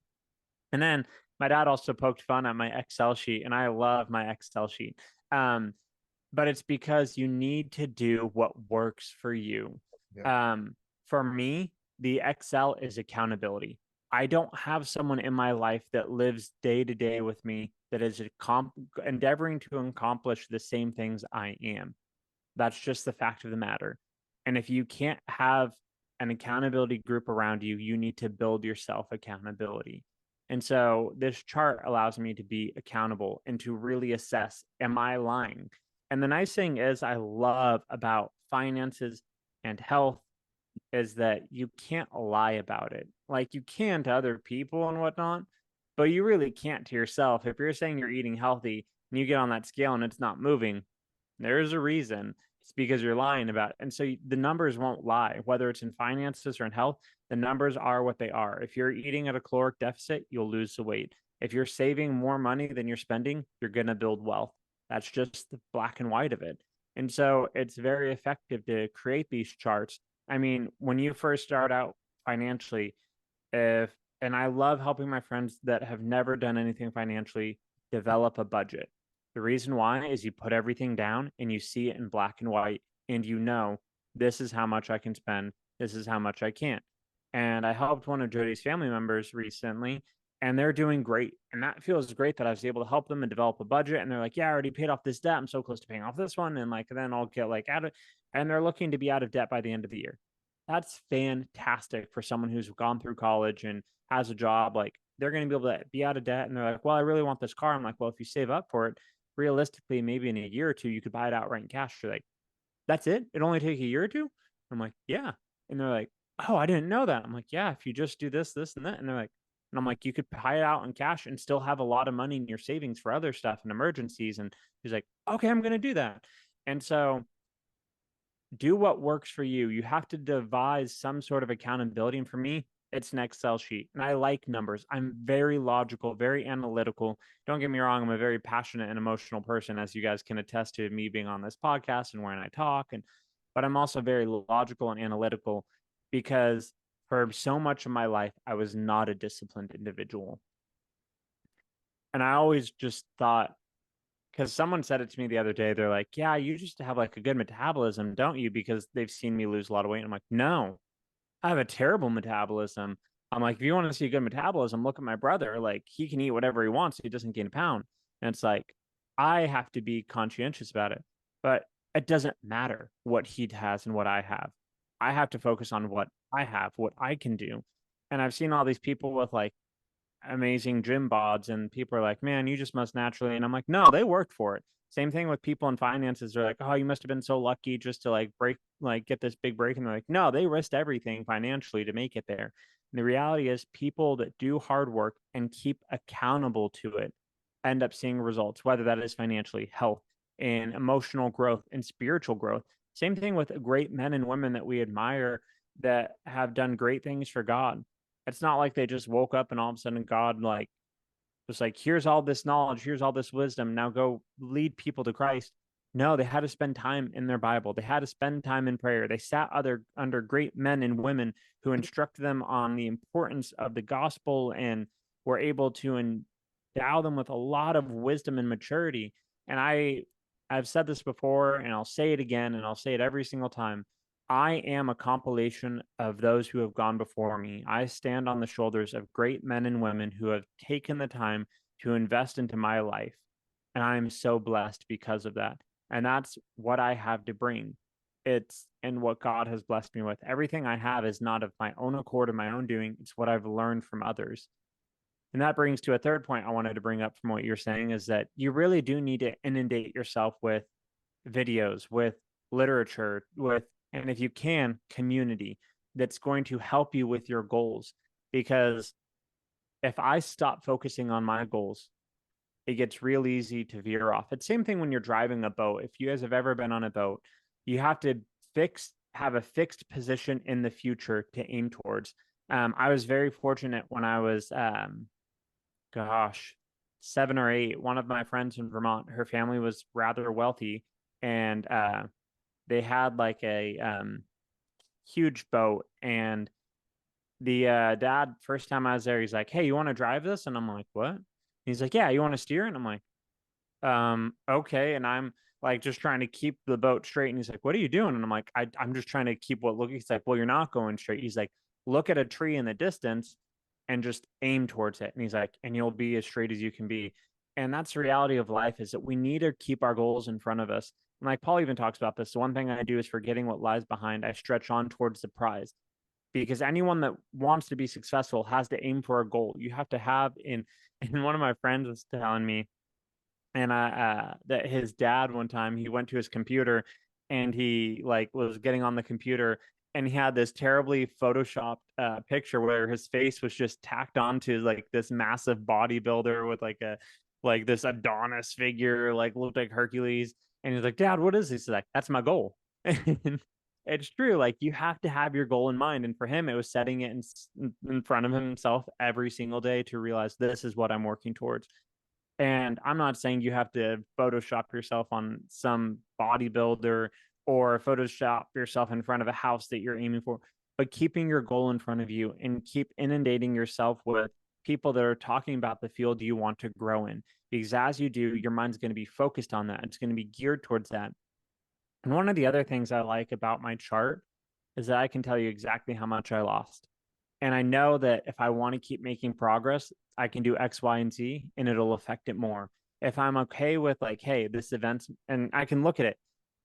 And then my dad also poked fun at my Excel sheet, and I love my Excel sheet. Um, but it's because you need to do what works for you. Yeah. For me, the Excel is accountability. I don't have someone in my life that lives day to day with me that is endeavoring to accomplish the same things I am. That's just the fact of the matter. And if you can't have an accountability group around you, you need to build yourself accountability. And so this chart allows me to be accountable and to really assess, am I lying? And the nice thing is, I love about finances and health is that you can't lie about it. Like you can to other people and whatnot, but you really can't to yourself. If you're saying you're eating healthy and you get on that scale and it's not moving, there's a reason. It's because you're lying about it. And so the numbers won't lie, whether it's in finances or in health. The numbers are what they are. If you're eating at a caloric deficit, you'll lose the weight. If you're saving more money than you're spending, you're going to build wealth. That's just the black and white of it. And so it's very effective to create these charts. I mean, when you first start out financially, if and I love helping my friends that have never done anything financially develop a budget. The reason why is you put everything down and you see it in black and white, and you know, this is how much I can spend, this is how much I can't. And I helped one of Jody's family members recently, and they're doing great. And that feels great that I was able to help them and develop a budget. And they're like, yeah, I already paid off this debt. I'm so close to paying off this one. And like, then I'll get like out of, and they're looking to be out of debt by the end of the year. That's fantastic for someone who's gone through college and has a job. Like, they're going to be able to be out of debt. And they're like, well, I really want this car. I'm like, well, if you save up for it, realistically, maybe in a year or two, you could buy it outright in cash. You're like, that's it? It only take a year or two? I'm like, yeah. And they're like, oh, I didn't know that. I'm like, yeah, if you just do this, this, and that. And they're like, and I'm like, you could buy it out in cash and still have a lot of money in your savings for other stuff and emergencies. And he's like, okay, I'm going to do that. And so do what works for you. You have to devise some sort of accountability. And for me, it's an Excel sheet. And I like numbers. I'm very logical, very analytical. Don't get me wrong, I'm a very passionate and emotional person, as you guys can attest to me being on this podcast and when I talk. But I'm also very logical and analytical because for so much of my life, I was not a disciplined individual. And I always just thought, because someone said it to me the other day, they're like, yeah, you just have like a good metabolism, don't you? Because they've seen me lose a lot of weight. And I'm like, no, I have a terrible metabolism. I'm like, if you want to see a good metabolism, look at my brother. Like, he can eat whatever he wants. He doesn't gain a pound. And it's like, I have to be conscientious about it. But it doesn't matter what he has and what I have. I have to focus on what I have, what I can do. And I've seen all these people with like amazing gym bods, and people are like, man, you just must naturally. And I'm like, no, they worked for it. Same thing with people in finances. They're like, oh, you must have been so lucky just to like break, like get this big break. And they're like, no, they risked everything financially to make it there. And the reality is, people that do hard work and keep accountable to it end up seeing results, whether that is financially, health, and emotional growth and spiritual growth. Same thing with great men and women that we admire that have done great things for God. It's not like they just woke up and all of a sudden God like was like, here's all this knowledge, here's all this wisdom. Now go lead people to Christ. No, they had to spend time in their Bible. They had to spend time in prayer. They sat under great men and women who instructed them on the importance of the gospel and were able to endow them with a lot of wisdom and maturity. And I've said this before and I'll say it again and I'll say it every single time. I am a compilation of those who have gone before me. I stand on the shoulders of great men and women who have taken the time to invest into my life. And I am so blessed because of that. And that's what I have to bring. It's and what God has blessed me with. Everything I have is not of my own accord of my own doing. It's what I've learned from others. And that brings to a third point I wanted to bring up from what you're saying is that you really do need to inundate yourself with videos, with literature, with, and if you can, community that's going to help you with your goals. Because if I stop focusing on my goals, it gets real easy to veer off. It's same thing when you're driving a boat. If you guys have ever been on a boat, you have to have a fixed position in the future to aim towards. I was very fortunate when I was, gosh, 7 or 8. One of my friends in Vermont, her family was rather wealthy, and they had like a huge boat. And the dad, first time I was there, he's like, "Hey, you want to drive this?" And I'm like, "What?" He's like, "Yeah, you want to steer?" And I'm like, okay. And I'm like just trying to keep the boat straight. And he's like, "What are you doing?" And I'm like, I'm just trying to keep what looking. He's like, "Well, you're not going straight." He's like, "Look at a tree in the distance and just aim towards it." And he's like, "And you'll be as straight as you can be." And that's the reality of life, is that we need to keep our goals in front of us. And like Paul even talks about this. The one thing I do is, forgetting what lies behind, I stretch on towards the prize. Because anyone that wants to be successful has to aim for a goal. You have to have in and one of my friends was telling me, and I that his dad, one time he went to his computer and he like was getting on the computer, and he had this terribly photoshopped picture where his face was just tacked onto like this massive bodybuilder with like a like this Adonis figure, like looked like Hercules. And he's like, "Dad, what is this?" He's like, "That's my goal." And it's true, like you have to have your goal in mind. And for him it was setting it in front of himself every single day to realize, this is what I'm working towards. And I'm not saying you have to Photoshop yourself on some bodybuilder or Photoshop yourself in front of a house that you're aiming for, but keeping your goal in front of you and keep inundating yourself with people that are talking about the field you want to grow in. Because as you do, your mind's going to be focused on that. It's going to be geared towards that. And one of the other things I like about my chart is that I can tell you exactly how much I lost. And I know that if I want to keep making progress, I can do X, Y, and Z, and it'll affect it more. If I'm okay with like, hey, this event, and I can look at it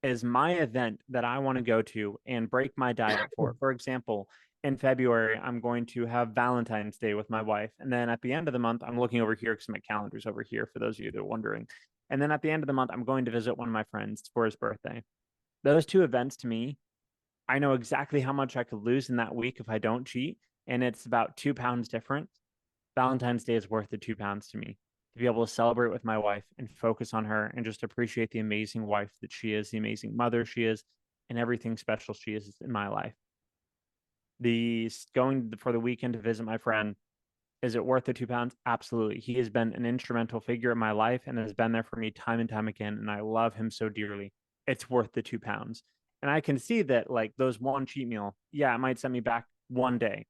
as my event that I want to go to and break my diet for. For example, in February, I'm going to have Valentine's Day with my wife. And then at the end of the month, I'm looking over here because my calendar's over here for those of you that are wondering. And then at the end of the month, I'm going to visit one of my friends for his birthday. Those two events to me, I know exactly how much I could lose in that week if I don't cheat, and it's about 2 pounds different. Valentine's Day is worth the 2 pounds to me, to be able to celebrate with my wife and focus on her and just appreciate the amazing wife that she is, the amazing mother she is, and everything special she is in my life. The going for the weekend to visit my friend, is it worth the 2 pounds? Absolutely. He has been an instrumental figure in my life and has been there for me time and time again. And I love him so dearly. It's worth the 2 pounds. And I can see that, like, those one cheat meal, yeah, it might set me back one day.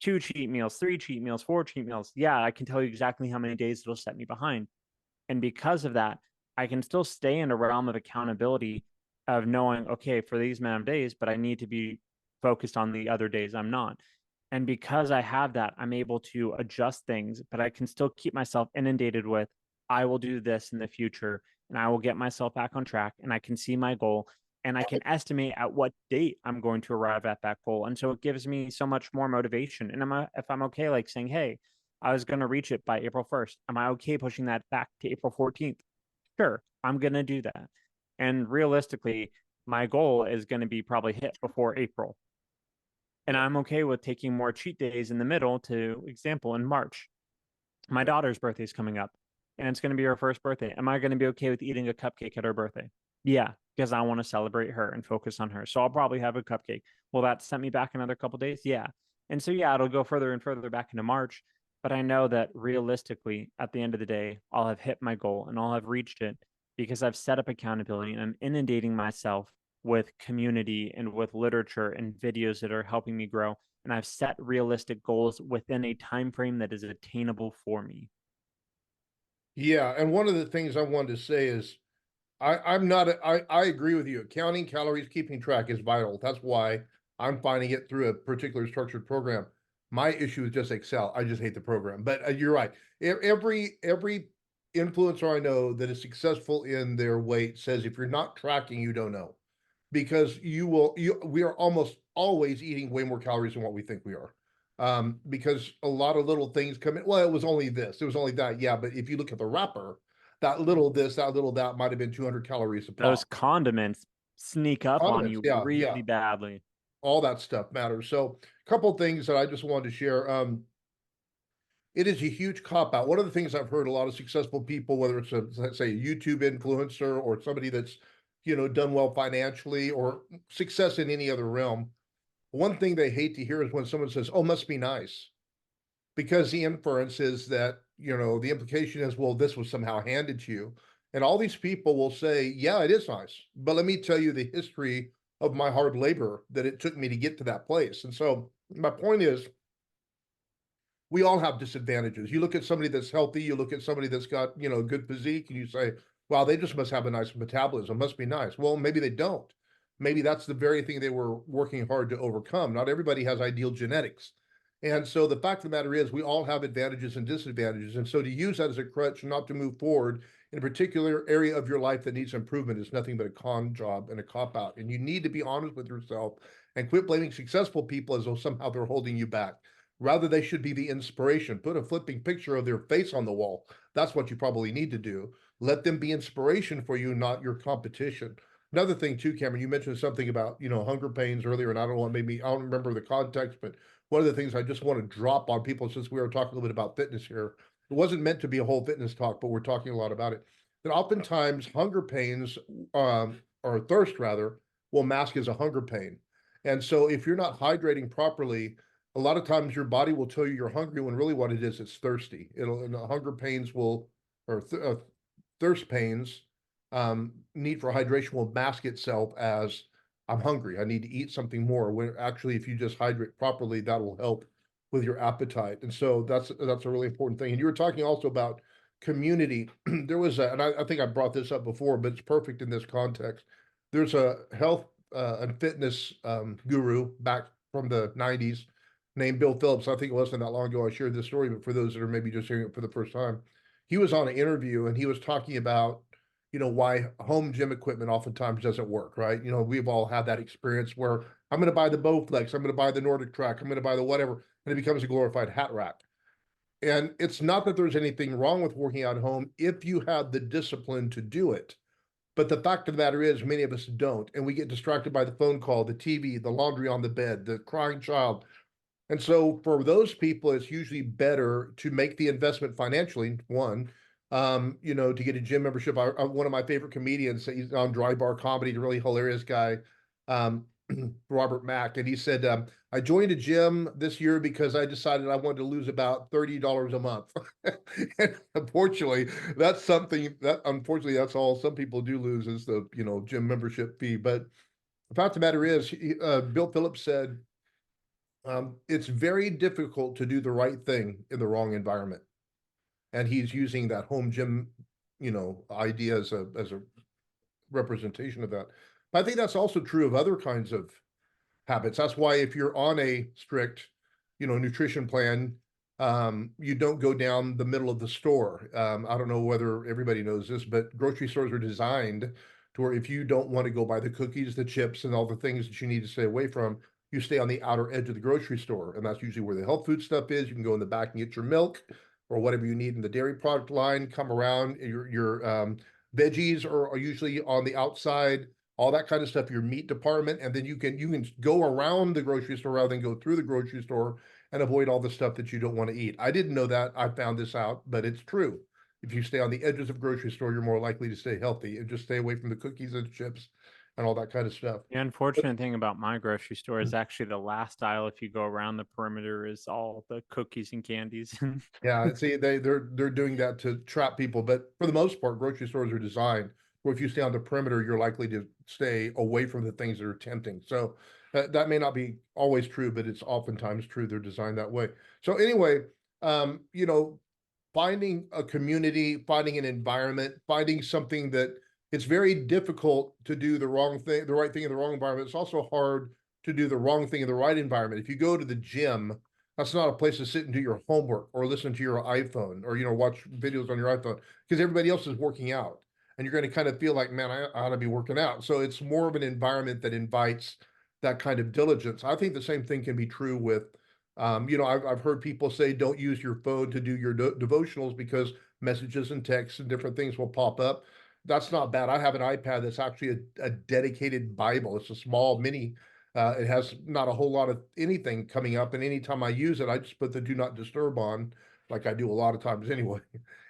Two cheat meals, three cheat meals, four cheat meals. Yeah, I can tell you exactly how many days it'll set me behind. And because of that, I can still stay in a realm of accountability of knowing, okay, for these amount of days, but I need to be focused on the other days I'm not. And because I have that, I'm able to adjust things, but I can still keep myself inundated with, I will do this in the future and I will get myself back on track and I can see my goal and I can estimate at what date I'm going to arrive at that goal. And so it gives me so much more motivation. And if I'm okay, like saying, hey, I was going to reach it by April 1st. Am I okay pushing that back to April 14th? Sure, I'm going to do that. And realistically, my goal is going to be probably hit before April. And I'm okay with taking more cheat days in the middle. To example, in March, my daughter's birthday is coming up and it's going to be her first birthday. Am I going to be okay with eating a cupcake at her birthday? Yeah, because I want to celebrate her and focus on her. So I'll probably have a cupcake. Will that set me back another couple days? Yeah. And so, yeah, it'll go further and further back into March. But I know that realistically, at the end of the day, I'll have hit my goal and I'll have reached it because I've set up accountability and I'm inundating myself with community and with literature and videos that are helping me grow. And I've set realistic goals within a time frame that is attainable for me. Yeah, and one of the things I wanted to say is I'm not, I agree with you. Counting calories, keeping track is vital. That's why I'm finding it through a particular structured program. My issue is just Excel. I just hate the program, but you're right. Every influencer I know that is successful in their weight says if you're not tracking, you don't know. Because we are almost always eating way more calories than what we think we are. Because a lot of little things come in. Well, it was only this, it was only that. Yeah, but if you look at the wrapper, that little this, that little that might have been 200 calories a Those pop. condiments sneak up on Condiments, you yeah, yeah, really badly. all that stuff matters. So, a couple things that I just wanted to share. It is a huge cop out. One of the things I've heard a lot of successful people, whether it's a, let's say, a YouTube influencer or somebody that's, done well financially or success in any other realm. One thing they hate to hear is when someone says, "Oh, must be nice," because the inference is that, the implication is, well, this was somehow handed to you. And all these people will say, yeah, it is nice, but let me tell you the history of my hard labor that it took me to get to that place. And so my point is, we all have disadvantages. You look at somebody that's healthy, you look at somebody that's got, good physique, and you say, wow, they just must have a nice metabolism, must be nice. Well, maybe they don't. Maybe that's the very thing they were working hard to overcome. Not everybody has ideal genetics. And so the fact of the matter is, we all have advantages and disadvantages. And so to use that as a crutch, not to move forward in a particular area of your life that needs improvement is nothing but a con job and a cop out. And you need to be honest with yourself and quit blaming successful people as though somehow they're holding you back. Rather, they should be the inspiration. Put a flipping picture of their face on the wall. That's what you probably need to do. Let them be inspiration for you, not your competition. Another thing too, Cameron, you mentioned something about, hunger pains earlier, and I don't know what maybe I don't remember the context, but one of the things I just want to drop on people, since we were talking a little bit about fitness here, it wasn't meant to be a whole fitness talk, but we're talking a lot about it. That oftentimes hunger pains, or thirst rather, will mask as a hunger pain. And so if you're not hydrating properly, a lot of times your body will tell you you're hungry when really what it is, it's thirsty. And the hunger pains will, or thirst pains, need for hydration will mask itself as I'm hungry. I need to eat something more. When actually, if you just hydrate properly, that will help with your appetite. And so that's a really important thing. And you were talking also about community. There was and I think I brought this up before, but it's perfect in this context. There's a health and fitness guru back from the 90s named Bill Phillips. I think it wasn't that long ago I shared this story, but for those that are maybe just hearing it for the first time, he was on an interview and he was talking about, why home gym equipment oftentimes doesn't work, right? We've all had that experience where I'm going to buy the Bowflex, I'm going to buy the Nordic Track, I'm going to buy the whatever, and it becomes a glorified hat rack. And it's not that there's anything wrong with working out at home if you have the discipline to do it. But the fact of the matter is, many of us don't. And we get distracted by the phone call, the TV, the laundry on the bed, the crying child. And so for those people, it's usually better to make the investment financially, one, to get a gym membership. One of my favorite comedians, he's on Dry Bar Comedy, a really hilarious guy, um, Robert Mack. And he said, I joined a gym this year because I decided I wanted to lose about $30 a month. And unfortunately, that's all some people do lose is the, gym membership fee. But the fact of the matter is, Bill Phillips said, it's very difficult to do the right thing in the wrong environment. And he's using that home gym, idea as a representation of that. But I think that's also true of other kinds of habits. That's why if you're on a strict, nutrition plan, you don't go down the middle of the store. I don't know whether everybody knows this, but grocery stores are designed to where if you don't want to go buy the cookies, the chips, and all the things that you need to stay away from, you stay on the outer edge of the grocery store. And that's usually where the health food stuff is. You can go in the back and get your milk or whatever you need in the dairy product line, come around. Your veggies are usually on the outside, all that kind of stuff, your meat department, and then you can go around the grocery store rather than go through the grocery store and avoid all the stuff that you don't want to eat. I didn't know that. I found this out, but it's true. If you stay on the edges of grocery store, you're more likely to stay healthy and just stay away from the cookies and chips and all that kind of stuff. The unfortunate thing about my grocery store is actually the last aisle, if you go around the perimeter, is all the cookies and candies. Yeah, see, they're doing that to trap people, but for the most part, grocery stores are designed where if you stay on the perimeter, you're likely to stay away from the things that are tempting. So that may not be always true, but it's oftentimes true. They're designed that way. So anyway, um, you know, finding a community, finding an environment, finding something that it's very difficult to do the right thing in the wrong environment. It's also hard to do the wrong thing in the right environment. If you go to the gym, that's not a place to sit and do your homework or listen to your iPhone or, watch videos on your iPhone because everybody else is working out. And you're going to kind of feel like, man, I ought to be working out. So it's more of an environment that invites that kind of diligence. I think the same thing can be true with, I've heard people say don't use your phone to do your devotionals because messages and texts and different things will pop up. That's not bad. I have an iPad that's actually a dedicated Bible. It's a small mini. It has not a whole lot of anything coming up, and anytime I use it, I just put the do not disturb on, like I do a lot of times anyway,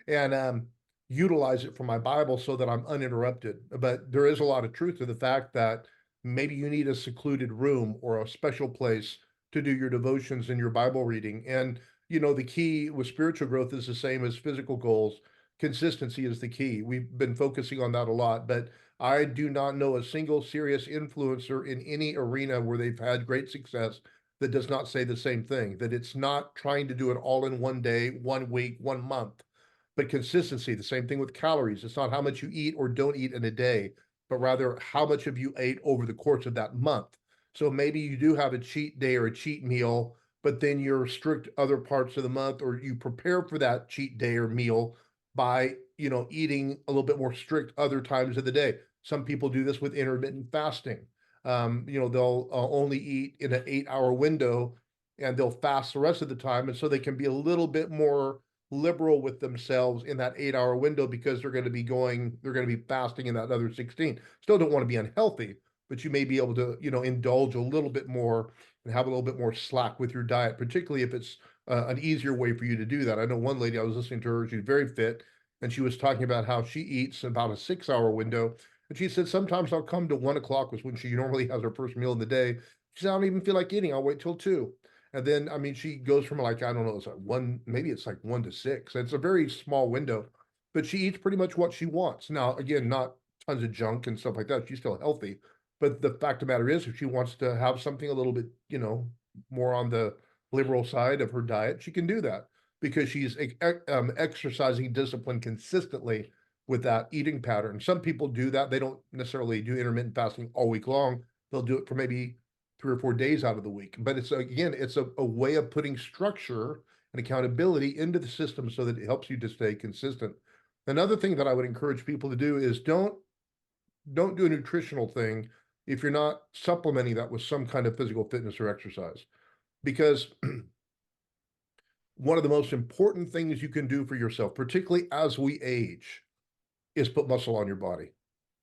and utilize it for my Bible so that I'm uninterrupted. But there is a lot of truth to the fact that maybe you need a secluded room or a special place to do your devotions and your Bible reading. And the key with spiritual growth is the same as physical goals. Consistency is the key. We've been focusing on that a lot, but I do not know a single serious influencer in any arena where they've had great success that does not say the same thing, that it's not trying to do it all in one day, 1 week, 1 month, but consistency. The same thing with calories. It's not how much you eat or don't eat in a day, but rather how much have you ate over the course of that month. So maybe you do have a cheat day or a cheat meal, but then you're strict other parts of the month, or you prepare for that cheat day or meal by, eating a little bit more strict other times of the day. Some people do this with intermittent fasting. They'll only eat in an 8 hour window and they'll fast the rest of the time. And so they can be a little bit more liberal with themselves in that 8 hour window because they're going to be fasting in that other 16. Still don't want to be unhealthy, but you may be able to, indulge a little bit more and have a little bit more slack with your diet, particularly if it's an easier way for you to do that. I know one lady, I was listening to her, she's very fit, and she was talking about how she eats about a 6 hour window. And she said, sometimes I'll come to 1 o'clock, was when she normally has her first meal in the day. She said, I don't even feel like eating. I'll wait till 2. And then, I mean, she goes from like, I don't know, it's like one, maybe it's like 1 to 6. It's a very small window, but she eats pretty much what she wants. Now, again, not tons of junk and stuff like that. She's still healthy. But the fact of the matter is, if she wants to have something a little bit, more on the liberal side of her diet, she can do that because she's exercising discipline consistently with that eating pattern. Some people do that. They don't necessarily do intermittent fasting all week long. They'll do it for maybe 3 or 4 days out of the week. But it's a way of putting structure and accountability into the system so that it helps you to stay consistent. Another thing that I would encourage people to do is don't do a nutritional thing if you're not supplementing that with some kind of physical fitness or exercise. Because one of the most important things you can do for yourself, particularly as we age, is put muscle on your body.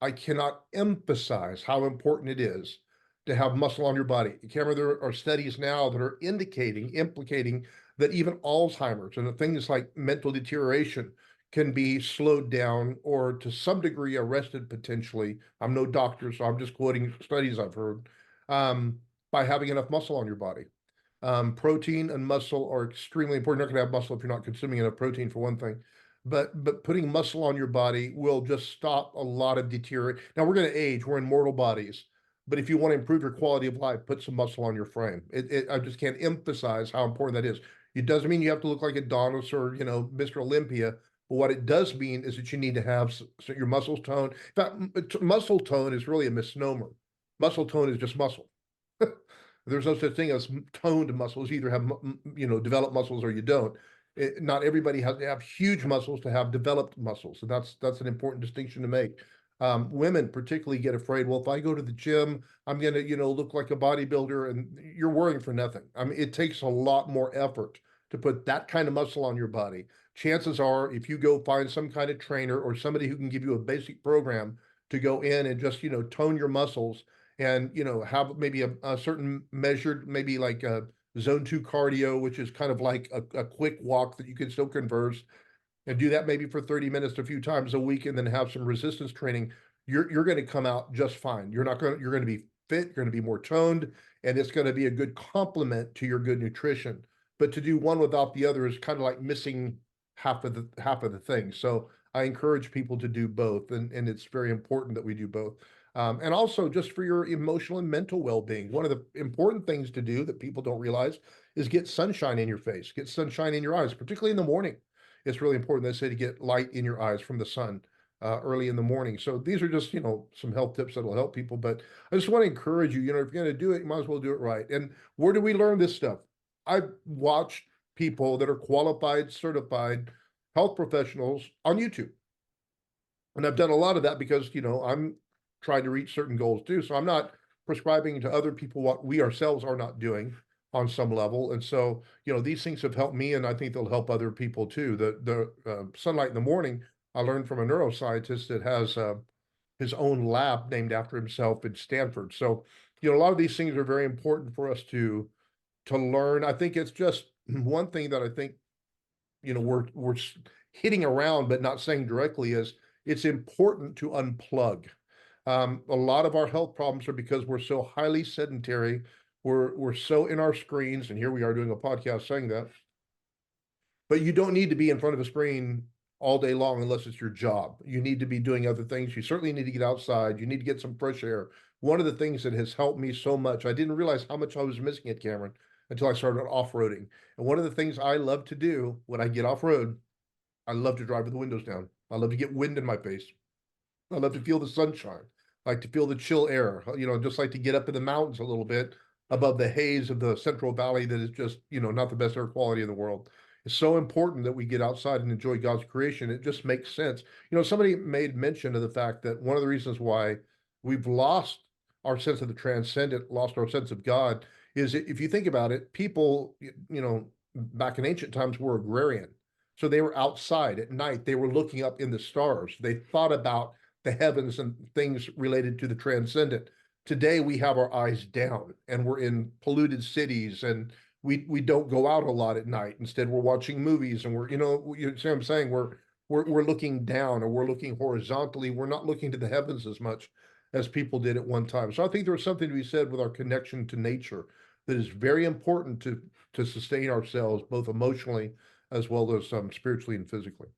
I cannot emphasize how important it is to have muscle on your body. Cameron, there are studies now that are implicating that even Alzheimer's and things like mental deterioration can be slowed down or to some degree arrested potentially. I'm no doctor, so I'm just quoting studies I've heard, by having enough muscle on your body. Protein and muscle are extremely important. You're not going to have muscle if you're not consuming enough protein, for one thing. But putting muscle on your body will just stop a lot of deterioration. Now we're going to age. We're in mortal bodies. But if you want to improve your quality of life, put some muscle on your frame. I just can't emphasize how important that is. It doesn't mean you have to look like Adonis or, Mr. Olympia. But what it does mean is that you need to have your muscles toned. In fact, muscle tone is really a misnomer. Muscle tone is just muscle. There's no such thing as toned muscles. You either have, developed muscles or you don't. Not everybody has to have huge muscles to have developed muscles. So that's an important distinction to make. Women particularly get afraid, well, if I go to the gym, I'm going to, look like a bodybuilder, and you're worrying for nothing. I mean, it takes a lot more effort to put that kind of muscle on your body. Chances are, if you go find some kind of trainer or somebody who can give you a basic program to go in and just, tone your muscles and, have maybe a certain measured, maybe like a zone 2 cardio, which is kind of like a quick walk that you can still converse, and do that maybe for 30 minutes a few times a week, and then have some resistance training, you're going to come out just fine. You're going to be fit, you're going to be more toned, and it's going to be a good complement to your good nutrition. But to do one without the other is kind of like missing half of the thing. So I encourage people to do both, and it's very important that we do both. And also just for your emotional and mental well-being, one of the important things to do that people don't realize is get sunshine in your face, get sunshine in your eyes, particularly in the morning. It's really important, they say, to get light in your eyes from the sun. early in the morning. So these are just, some health tips that'll help people. But I just want to encourage you, if you're going to do it, you might as well do it right. And where do we learn this stuff? I've watched people that are qualified, certified health professionals on YouTube. And I've done a lot of that because, I'm trying to reach certain goals too. So I'm not prescribing to other people what we ourselves are not doing on some level. And so, these things have helped me, and I think they'll help other people too. The sunlight in the morning, I learned from a neuroscientist that has his own lab named after himself in Stanford. So, a lot of these things are very important for us to learn. I think it's just one thing that I think, we're hitting around but not saying directly is it's important to unplug. A lot of our health problems are because we're so highly sedentary. We're so in our screens, and here we are doing a podcast saying that. But you don't need to be in front of a screen all day long unless it's your job. You need to be doing other things. You certainly need to get outside. You need to get some fresh air. One of the things that has helped me so much, I didn't realize how much I was missing it, Cameron, until I started off-roading. And one of the things I love to do when I get off-road, I love to drive with the windows down. I love to get wind in my face. I love to feel the sunshine. I like to feel the chill air, just like to get up in the mountains a little bit above the haze of the Central Valley that is just, not the best air quality in the world. It's so important that we get outside and enjoy God's creation. It just makes sense. Somebody made mention of the fact that one of the reasons why we've lost our sense of the transcendent, lost our sense of God, is if you think about it, people, back in ancient times were agrarian. So they were outside at night. They were looking up in the stars. They thought about the heavens and things related to the transcendent. Today we have our eyes down and we're in polluted cities, and we don't go out a lot at night. Instead, we're watching movies, and you see what I'm saying? We're looking down, or we're looking horizontally. We're not looking to the heavens as much as people did at one time. So I think there's something to be said with our connection to nature that is very important to sustain ourselves both emotionally as well as spiritually and physically.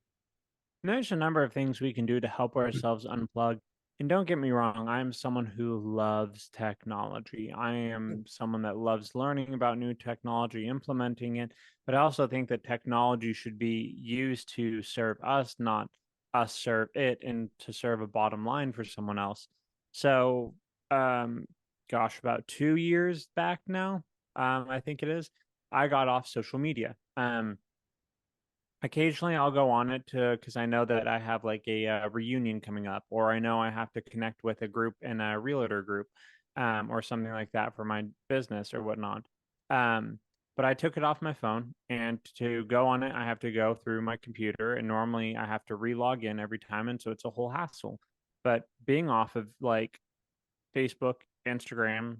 And there's a number of things we can do to help ourselves unplug. And don't get me wrong, I'm someone who loves technology. I am someone that loves learning about new technology, implementing it, but I also think that technology should be used to serve us, not us serve it, and to serve a bottom line for someone else. So, um, gosh, about 2 years back now, I think it is, I got off social media. Occasionally, I'll go on it to because I know that I have like a reunion coming up, or I know I have to connect with a group in a realtor group, or something like that for my business or whatnot. Um, but I took it off my phone, and to go on it, I have to go through my computer, and normally I have to re-log in every time, and so it's a whole hassle. But being off of like Facebook, Instagram,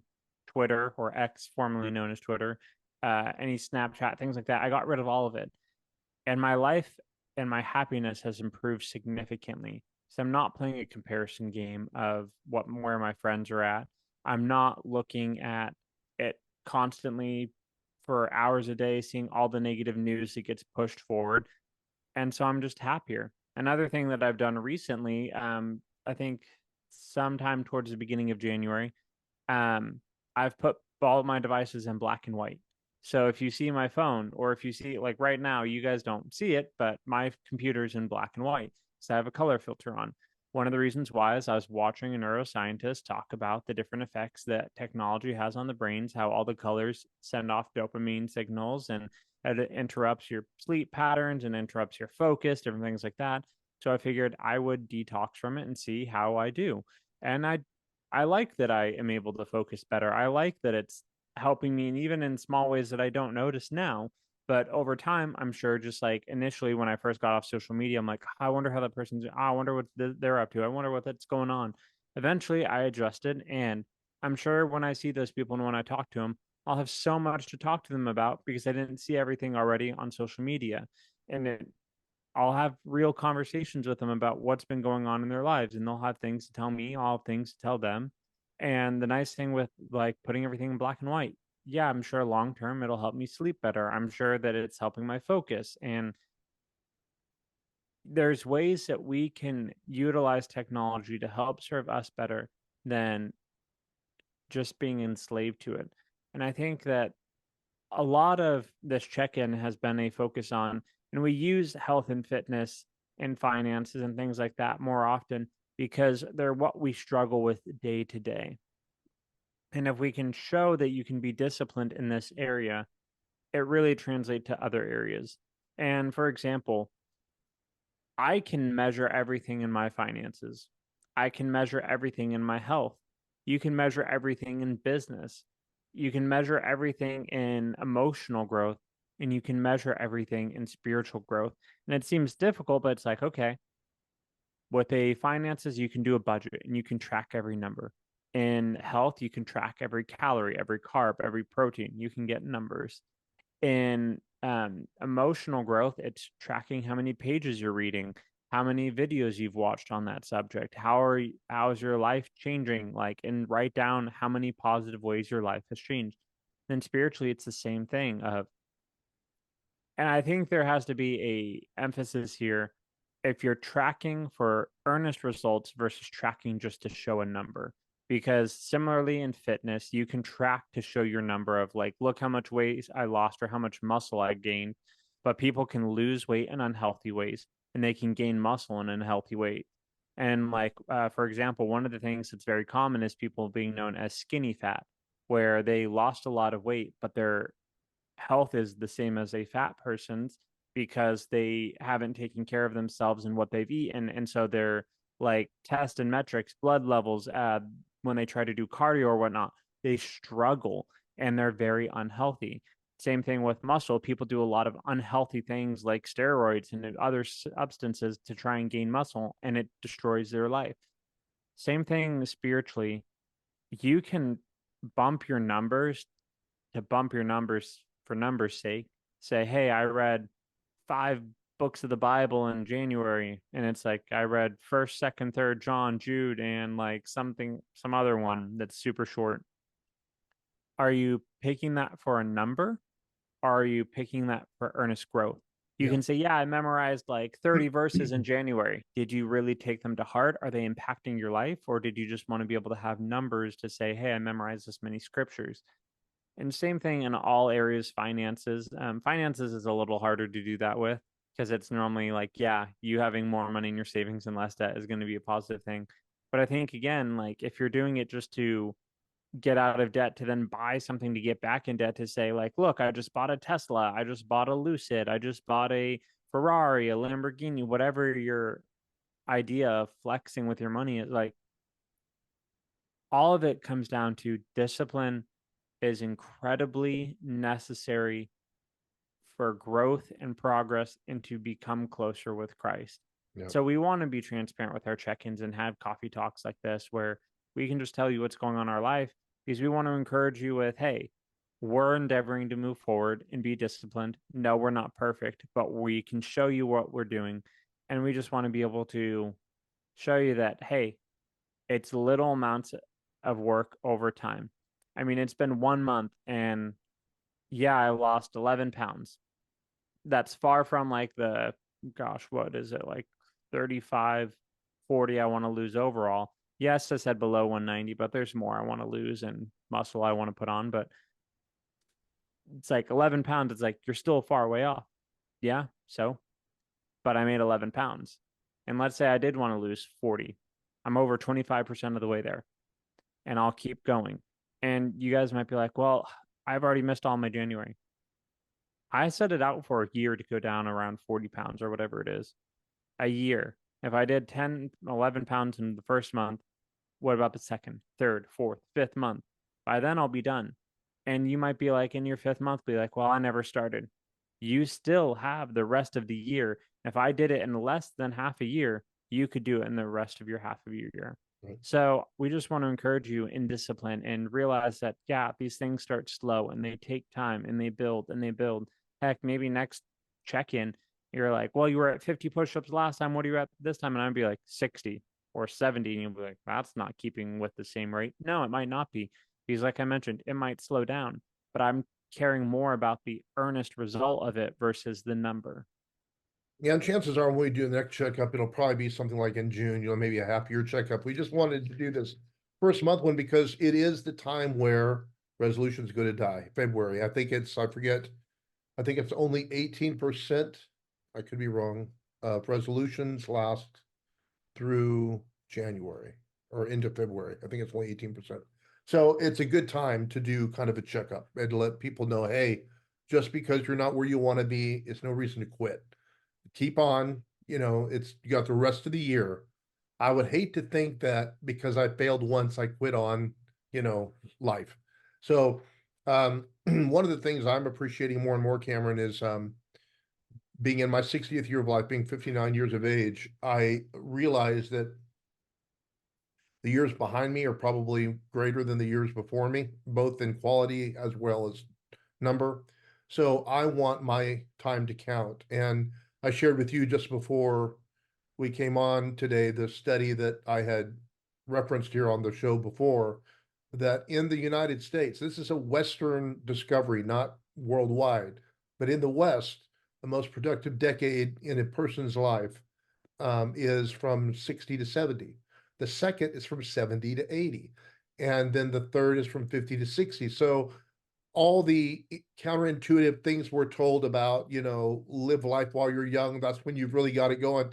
Twitter, or X, formerly known as Twitter, any Snapchat, things like that, I got rid of all of it, and my life and my happiness has improved significantly. So I'm not playing a comparison game of where my friends are at. I'm not looking at it constantly for hours a day, seeing all the negative news that gets pushed forward. And so I'm just happier. Another thing that I've done recently, I think sometime towards the beginning of January, um, I've put all of my devices in black and white. So if you see my phone, or if you see like right now, you guys don't see it, but my computer's in black and white. So I have a color filter on. One of the reasons why is I was watching a neuroscientist talk about the different effects that technology has on the brains, how all the colors send off dopamine signals, and it interrupts your sleep patterns and interrupts your focus, different things like that. So I figured I would detox from it and see how I do. And I like that I am able to focus better. I like that it's helping me, and even in small ways that I don't notice now. But over time, I'm sure, just like initially when I first got off social media, I'm like, I wonder how that person's, I wonder what they're up to. I wonder what that's going on. Eventually, I adjusted, and I'm sure when I see those people and when I talk to them, I'll have so much to talk to them about because I didn't see everything already on social media. And I'll have real conversations with them about what's been going on in their lives, and they'll have things to tell me, I'll have things to tell them. And the nice thing with like putting everything in black and white, yeah, I'm sure long term it'll help me sleep better. I'm sure that it's helping my focus. And there's ways that we can utilize technology to help serve us better than just being enslaved to it. And I think that a lot of this check in has been a focus on, and we use health and fitness in finances and things like that more often because they're what we struggle with day to day. And if we can show that you can be disciplined in this area, it really translates to other areas. And for example, I can measure everything in my finances. I can measure everything in my health. You can measure everything in business. You can measure everything in emotional growth, and you can measure everything in spiritual growth. And it seems difficult, but it's like, okay, with a finances, you can do a budget and you can track every number. In health, you can track every calorie, every carb, every protein. You can get numbers. In emotional growth, it's tracking how many pages you're reading, how many videos you've watched on that subject, how is your life changing, like, and write down how many positive ways your life has changed. Then spiritually, it's the same thing of, and I think there has to be a emphasis here if you're tracking for earnest results versus tracking just to show a number. Because similarly in fitness, you can track to show your number of like, look how much weight I lost or how much muscle I gained. But people can lose weight in unhealthy ways and they can gain muscle in unhealthy weight. And like, for example, one of the things that's very common is people being known as skinny fat, where they lost a lot of weight, but they're health is the same as a fat person's because they haven't taken care of themselves and what they've eaten. And so their like test and metrics, blood levels, when they try to do cardio or whatnot, they struggle and they're very unhealthy. Same thing with muscle. People do a lot of unhealthy things like steroids and other substances to try and gain muscle, and it destroys their life. Same thing spiritually. You can bump your numbers to bump your numbers for numbers' sake. Say, hey, I read 5 books of the Bible in January, and it's like I read first, second, third John, Jude, and like some other one that's super short. Are you picking that for a number? Or are you picking that for earnest growth? You Yeah. can say, yeah, I memorized like 30 verses in January. Did you really take them to heart? Are they impacting your life? Or did you just want to be able to have numbers to say, hey, I memorized this many scriptures? And same thing in all areas, finances. Finances is a little harder to do that with because it's normally like, yeah, you having more money in your savings and less debt is going to be a positive thing. But I think again, like if you're doing it just to get out of debt to then buy something to get back in debt to say like, look, I just bought a Tesla, I just bought a Lucid, I just bought a Ferrari, a Lamborghini, whatever your idea of flexing with your money is, like all of it comes down to discipline is incredibly necessary for growth and progress and to become closer with Christ. Yeah. So we want to be transparent with our check-ins and have coffee talks like this where we can just tell you what's going on in our life because we want to encourage you with, hey, we're endeavoring to move forward and be disciplined. No, we're not perfect, but we can show you what we're doing. And we just want to be able to show you that, hey, it's little amounts of work over time. I mean, it's been 1 month and yeah, I lost 11 pounds. That's far from like the, gosh, what is it, like 35, 40 I want to lose overall. Yes, I said below 190, but there's more I want to lose and muscle I want to put on. But it's like 11 pounds. It's like you're still far away off. Yeah, so, but I made 11 pounds. And let's say I did want to lose 40. I'm over 25% of the way there and I'll keep going. And you guys might be like, well, I've already missed all my January. I set it out for a year to go down around 40 pounds or whatever it is. A year. If I did 10, 11 pounds in the first month, what about the second, third, fourth, fifth month? By then I'll be done. And you might be like in your fifth month, be like, well, I never started. You still have the rest of the year. If I did it in less than half a year, you could do it in the rest of your half of your year. Right. So we just want to encourage you in discipline and realize that, yeah, these things start slow and they take time and they build and they build. Heck, maybe next check in, you're like, well, you were at 50 push ups last time. What are you at this time? And I'd be like 60 or 70. And you'll be like, that's not keeping with the same rate. No, it might not be. Because, like I mentioned, it might slow down, but I'm caring more about the earnest result of it versus the number. Yeah, and chances are when we do the next checkup, it'll probably be something like in June, maybe a half year checkup. We just wanted to do this first month one because it is the time where resolutions go to die, February. I think it's only 18%. I could be wrong. resolutions last through January or into February. I think it's only 18%. So it's a good time to do kind of a checkup and to let people know, hey, just because you're not where you want to be, it's no reason to quit. Keep on, it's you got the rest of the year. I would hate to think that because I failed once, I quit on, life. So one of the things I'm appreciating more and more, Cameron, is being in my 60th year of life, being 59 years of age, I realize that the years behind me are probably greater than the years before me, both in quality as well as number. So I want my time to count. And I shared with you just before we came on today the study that I had referenced here on the show before, that in the United States, this is a Western discovery, not worldwide, but in the West, the most productive decade in a person's life is from 60 to 70. The second is from 70 to 80. And then the third is from 50 to 60. So all the counterintuitive things we're told about, live life while you're young, that's when you've really got it going.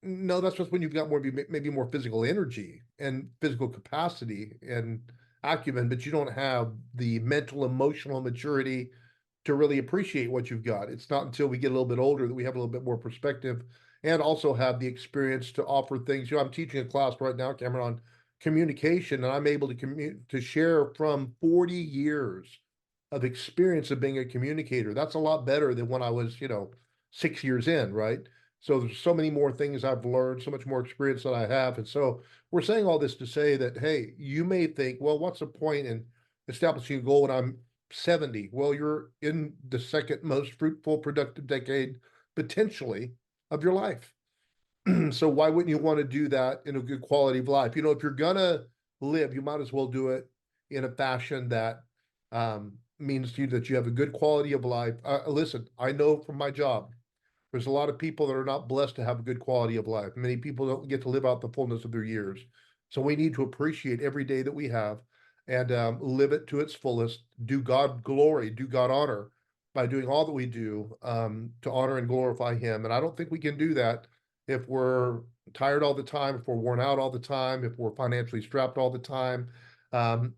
No, that's just when you've got more, maybe more physical energy and physical capacity and acumen, but you don't have the mental, emotional maturity to really appreciate what you've got. It's not until we get a little bit older that we have a little bit more perspective and also have the experience to offer things. I'm teaching a class right now, Cameron, on communication, and I'm able to share from 40 years of experience of being a communicator. That's a lot better than when I was, 6 years in, right? So there's so many more things I've learned, so much more experience that I have. And so we're saying all this to say that, hey, you may think, well, what's the point in establishing a goal when I'm 70? Well, you're in the second most fruitful, productive decade potentially of your life. So why wouldn't you want to do that in a good quality of life? If you're gonna live, you might as well do it in a fashion that means to you that you have a good quality of life. Listen, I know from my job, there's a lot of people that are not blessed to have a good quality of life. Many people don't get to live out the fullness of their years. So we need to appreciate every day that we have and live it to its fullest, do God glory, do God honor by doing all that we do to honor and glorify Him. And I don't think we can do that if we're tired all the time, if we're worn out all the time, if we're financially strapped all the time,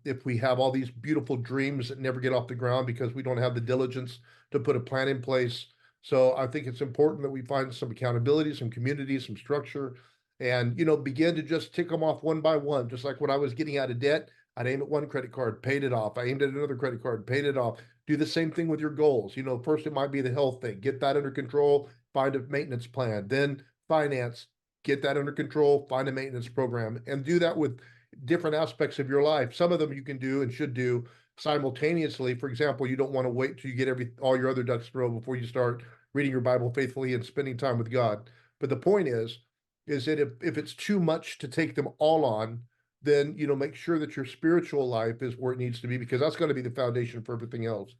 if we have all these beautiful dreams that never get off the ground because we don't have the diligence to put a plan in place. So I think it's important that we find some accountability, some community, some structure, and begin to just tick them off one by one. Just like when I was getting out of debt, I'd aim at one credit card, paid it off. I aimed at another credit card, paid it off. Do the same thing with your goals. First it might be the health thing, get that under control, find a maintenance plan. Then finance, get that under control, find a maintenance program, and do that with different aspects of your life. Some of them you can do and should do simultaneously. For example, you don't want to wait till you get all your other ducks in a row before you start reading your Bible faithfully and spending time with God. But the point is that if it's too much to take them all on, then make sure that your spiritual life is where it needs to be, because that's going to be the foundation for everything else.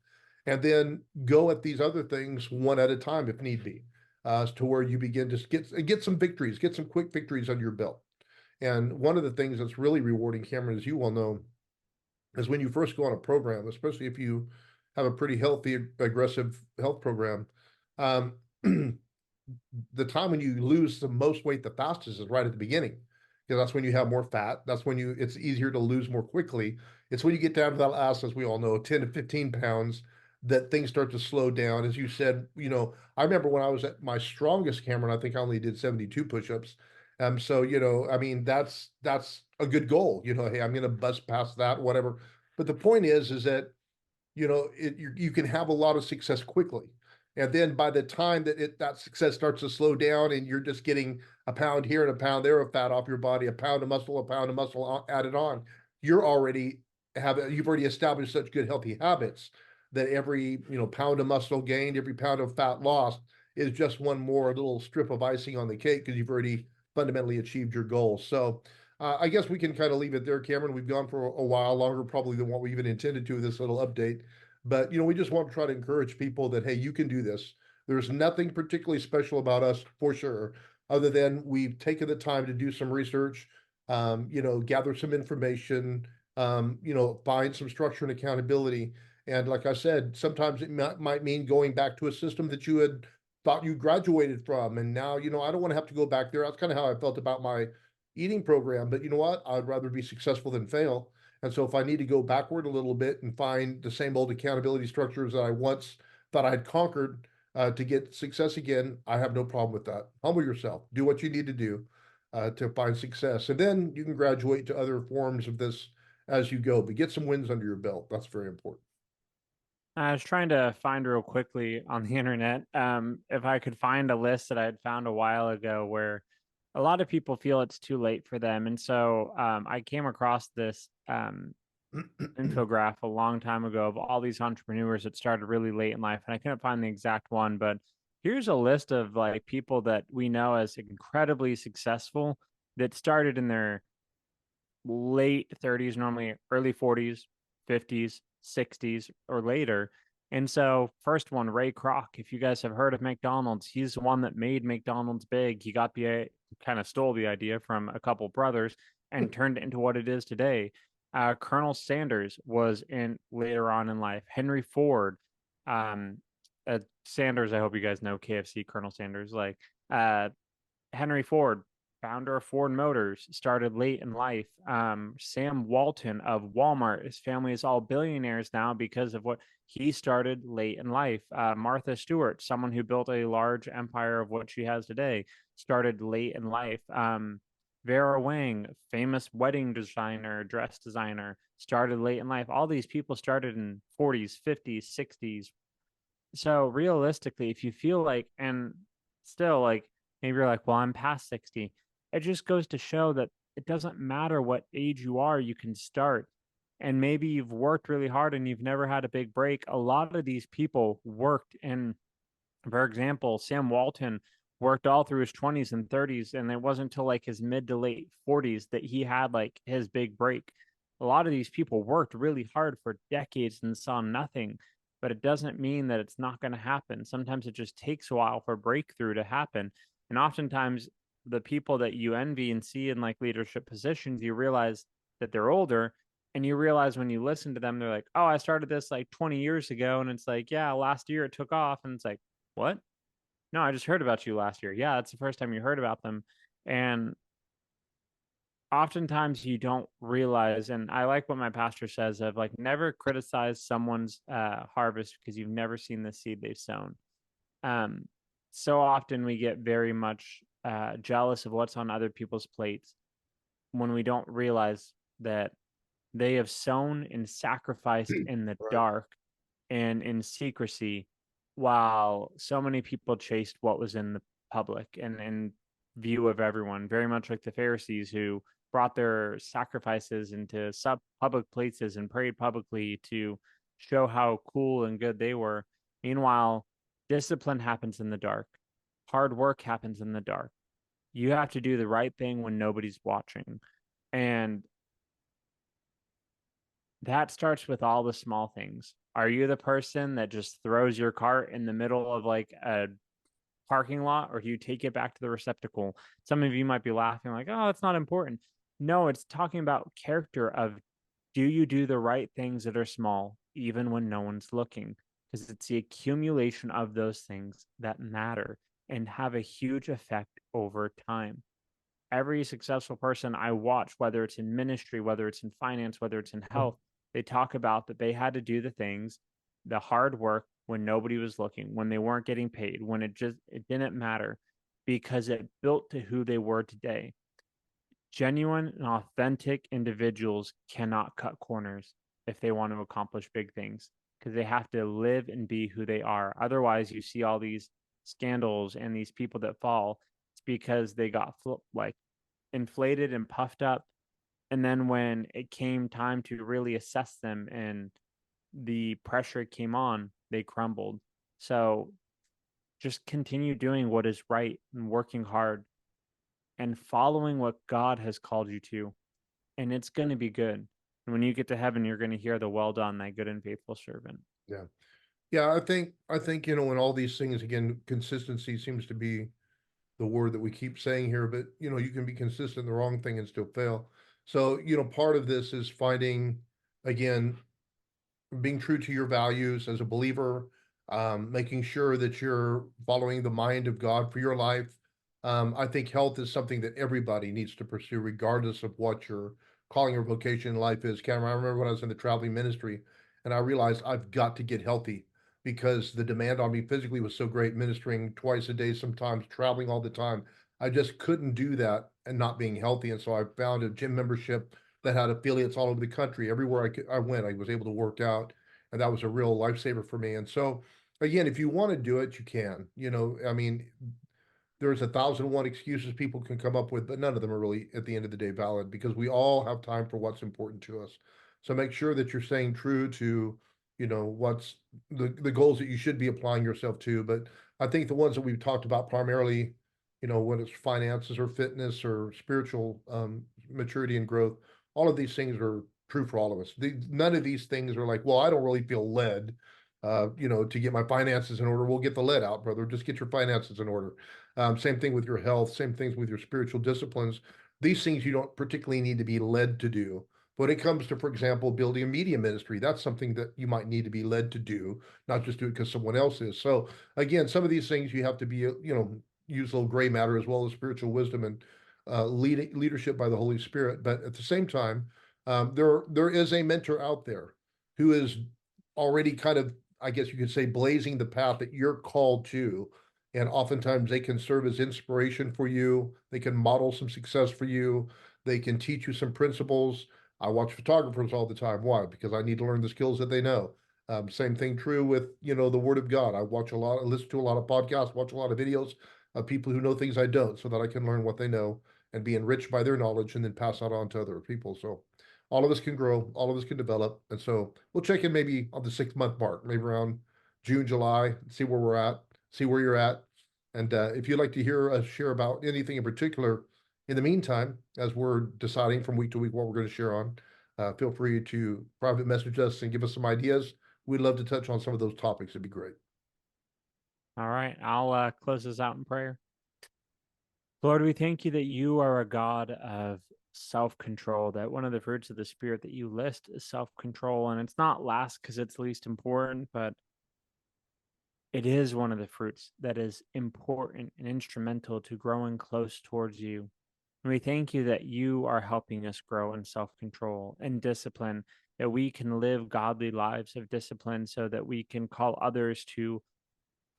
And then go at these other things one at a time if need be, to where you begin to get some victories, get some quick victories under your belt. And one of the things that's really rewarding, Cameron, as you well know, is when you first go on a program, especially if you have a pretty healthy, aggressive health program, the time when you lose the most weight the fastest is right at the beginning, because that's when you have more fat. That's when it's easier to lose more quickly. It's when you get down to that last, as we all know, 10 to 15 pounds, that things start to slow down. As you said, I remember when I was at my strongest, Cameron, I think I only did 72 push-ups. So, I mean, that's a good goal. Hey, I'm going to bust past that, whatever. But the point is that, you can have a lot of success quickly. And then by the time that success starts to slow down and you're just getting a pound here and a pound there of fat off your body, a pound of muscle added on, you've already established such good healthy habits that every pound of muscle gained, every pound of fat lost is just one more little strip of icing on the cake, because you've already fundamentally achieved your goal. So I guess we can kind of leave it there, Cameron. We've gone for a while longer probably than what we even intended to with this little update. But we just want to try to encourage people that, hey, you can do this. There's nothing particularly special about us, for sure, other than we've taken the time to do some research, gather some information, find some structure and accountability. And like I said, sometimes it might mean going back to a system that you had thought you graduated from. And now, you know, I don't want to have to go back there. That's kind of how I felt about my eating program. But you know what? I'd rather be successful than fail. And so if I need to go backward a little bit and find the same old accountability structures that I once thought I had conquered to get success again, I have no problem with that. Humble yourself, do what you need to do to find success. And then you can graduate to other forms of this as you go, but get some wins under your belt. That's very important. I was trying to find real quickly on the internet, if I could find a list that I had found a while ago where a lot of people feel it's too late for them. And so I came across this infograph a long time ago of all these entrepreneurs that started really late in life. And I couldn't find the exact one, but here's a list of like people that we know as incredibly successful that started in their late 30s, normally early 40s, 50s, 60s, or later. And so, first one, Ray Kroc. If you guys have heard of McDonald's, he's the one that made McDonald's big. He got the kind of stole the idea from a couple brothers and turned it into what it is today. Colonel Sanders was in later on in life. Henry Ford, um, Sanders. I hope you guys know KFC. Colonel Sanders, like Henry Ford, founder of Ford Motors, started late in life. Sam Walton of Walmart, his family is all billionaires now because of what he started late in life. Martha Stewart, someone who built a large empire of what she has today, started late in life. Vera Wang, famous wedding designer, dress designer, started late in life. All these people started in 40s, 50s, 60s. So realistically, if you feel like, and still like, maybe you're like, well, I'm past 60. It just goes to show that it doesn't matter what age you are, you can start. And maybe you've worked really hard and you've never had a big break. A lot of these people worked in, for example, Sam Walton worked all through his 20s and 30s, and it wasn't until like his mid to late 40s that he had like his big break. A lot of these people worked really hard for decades and saw nothing, but it doesn't mean that it's not going to happen. Sometimes it just takes a while for breakthrough to happen. And oftentimes, the people that you envy and see in like leadership positions, you realize that they're older. And you realize when you listen to them, they're like, oh, I started this like 20 years ago. And it's like, yeah, last year it took off. And it's like, what? No, I just heard about you last year. Yeah, that's the first time you heard about them. And oftentimes you don't realize, and I like what my pastor says of like never criticize someone's harvest because you've never seen the seed they've sown. Um, so often we get very much jealous of what's on other people's plates when we don't realize that they have sown and sacrificed in the Right. dark and in secrecy, while so many people chased what was in the public and in view of everyone, very much like the Pharisees who brought their sacrifices into sub public places and prayed publicly to show how cool and good they were. Meanwhile, discipline happens in the dark, hard work happens in the dark. You have to do the right thing when nobody's watching. And that starts with all the small things. Are you the person that just throws your cart in the middle of like a parking lot, or do you take it back to the receptacle? Some of you might be laughing like, "Oh, it's not important." No, it's talking about character of, do you do the right things that are small even when no one's looking? Because it's the accumulation of those things that matter and have a huge effect over time. Every successful person I watch, whether it's in ministry, whether it's in finance, whether it's in health, they talk about that they had to do the things, the hard work when nobody was looking, when they weren't getting paid, when it didn't matter because it built to who they were today. Genuine and authentic individuals cannot cut corners if they want to accomplish big things because they have to live and be who they are. Otherwise, you see all these scandals and these people that fall. It's because they got like inflated and puffed up. And then when it came time to really assess them and the pressure came on, they crumbled. So just continue doing what is right and working hard and following what God has called you to, and it's going to be good. And when you get to heaven, you're going to hear the well done, thy good and faithful servant. Yeah. Yeah, I think, you know, in all these things, again, consistency seems to be the word that we keep saying here, but you know, you can be consistent in the wrong thing and still fail. So, you know, part of this is finding, again, being true to your values as a believer, making sure that you're following the mind of God for your life. I think health is something that everybody needs to pursue, regardless of what your calling or vocation in life is. Cameron, I remember when I was in the traveling ministry and I realized I've got to get healthy because the demand on me physically was so great, ministering twice a day, sometimes traveling all the time. I just couldn't do that and not being healthy. And so I found a gym membership that had affiliates all over the country. Everywhere I went, I was able to work out. And that was a real lifesaver for me. And so, again, if you want to do it, you can. I mean, there's 1,001 excuses people can come up with, but none of them are really, at the end of the day, valid because we all have time for what's important to us. So make sure that you're staying true to, what's the goals that you should be applying yourself to. But I think the ones that we've talked about primarily, whether it's finances or fitness or spiritual maturity and growth, all of these things are true for all of us. None of these things are like, well, I don't really feel led, to get my finances in order. We'll get the lead out, brother. Just get your finances in order. Same thing with your health, same things with your spiritual disciplines. These things you don't particularly need to be led to do. When it comes to, for example, building a media ministry, that's something that you might need to be led to do, not just do it because someone else is. So again, some of these things you have to be, use a little gray matter as well as spiritual wisdom and leadership by the Holy Spirit. But at the same time, there is a mentor out there who is already kind of, I guess you could say, blazing the path that you're called to. And oftentimes they can serve as inspiration for you. They can model some success for you. They can teach you some principles. I watch photographers all the time. Why? Because I need to learn the skills that they know. Same thing true with, the Word of God. I watch a lot, I listen to a lot of podcasts, watch a lot of videos of people who know things I don't, so that I can learn what they know and be enriched by their knowledge and then pass that on to other people. So all of us can grow, all of us can develop. And so we'll check in maybe on the 6 month mark, maybe around June, July, see where we're at, see where you're at. And if you'd like to hear us share about anything in particular, in the meantime, as we're deciding from week to week what we're going to share on, feel free to private message us and give us some ideas. We'd love to touch on some of those topics. It'd be great. All right, I'll close this out in prayer. Lord, we thank you that you are a God of self-control, that one of the fruits of the Spirit that you list is self-control. And it's not last because it's least important, but it is one of the fruits that is important and instrumental to growing close towards you. And we thank you that you are helping us grow in self-control and discipline, that we can live godly lives of discipline so that we can call others to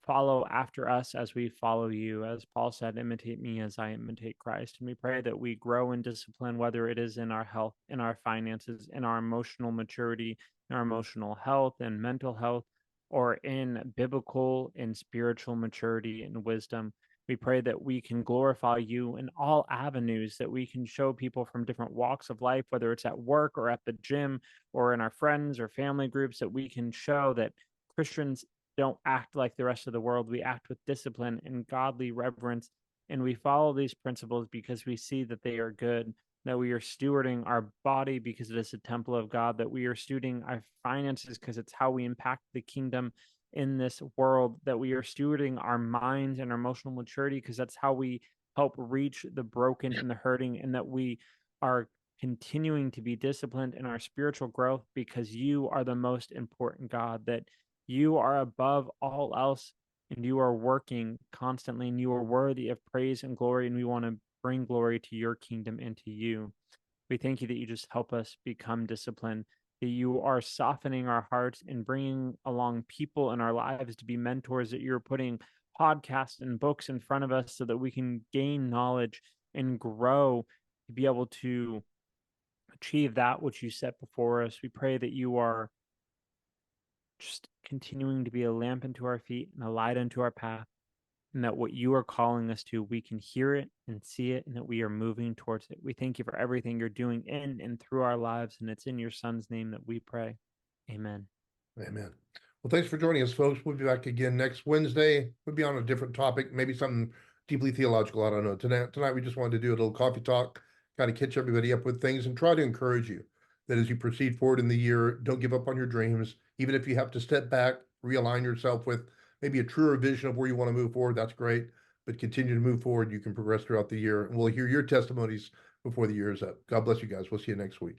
follow after us as we follow you. As Paul said, imitate me as I imitate Christ. And we pray that we grow in discipline, whether it is in our health, in our finances, in our emotional maturity, in our emotional health and mental health, or in biblical and spiritual maturity and wisdom. We pray that we can glorify you in all avenues, that we can show people from different walks of life, whether it's at work or at the gym or in our friends or family groups, that we can show that Christians don't act like the rest of the world. We act with discipline and godly reverence, and we follow these principles because we see that they are good, that we are stewarding our body because it is a temple of God, that we are stewarding our finances because it's how we impact the kingdom in this world, that we are stewarding our minds and our emotional maturity because that's how we help reach the broken and the hurting, and that we are continuing to be disciplined in our spiritual growth because you are the most important God, that you are above all else and you are working constantly and you are worthy of praise and glory. And we want to bring glory to your kingdom and to you. We thank you that you just help us become disciplined, that you are softening our hearts and bringing along people in our lives to be mentors, that you're putting podcasts and books in front of us so that we can gain knowledge and grow to be able to achieve that which you set before us. We pray that you are just continuing to be a lamp unto our feet and a light unto our path, and that what you are calling us to, we can hear it and see it, and that we are moving towards it. We thank you for everything you're doing in and through our lives, and it's in your Son's name that we pray. Amen. Amen. Well, thanks for joining us, folks. We'll be back again next Wednesday. We'll be on a different topic, maybe something deeply theological. I don't know. Tonight we just wanted to do a little coffee talk, kind of catch everybody up with things and try to encourage you that as you proceed forward in the year, don't give up on your dreams. Even if you have to step back, realign yourself with maybe a truer vision of where you want to move forward, that's great. But continue to move forward. You can progress throughout the year. And we'll hear your testimonies before the year is up. God bless you guys. We'll see you next week.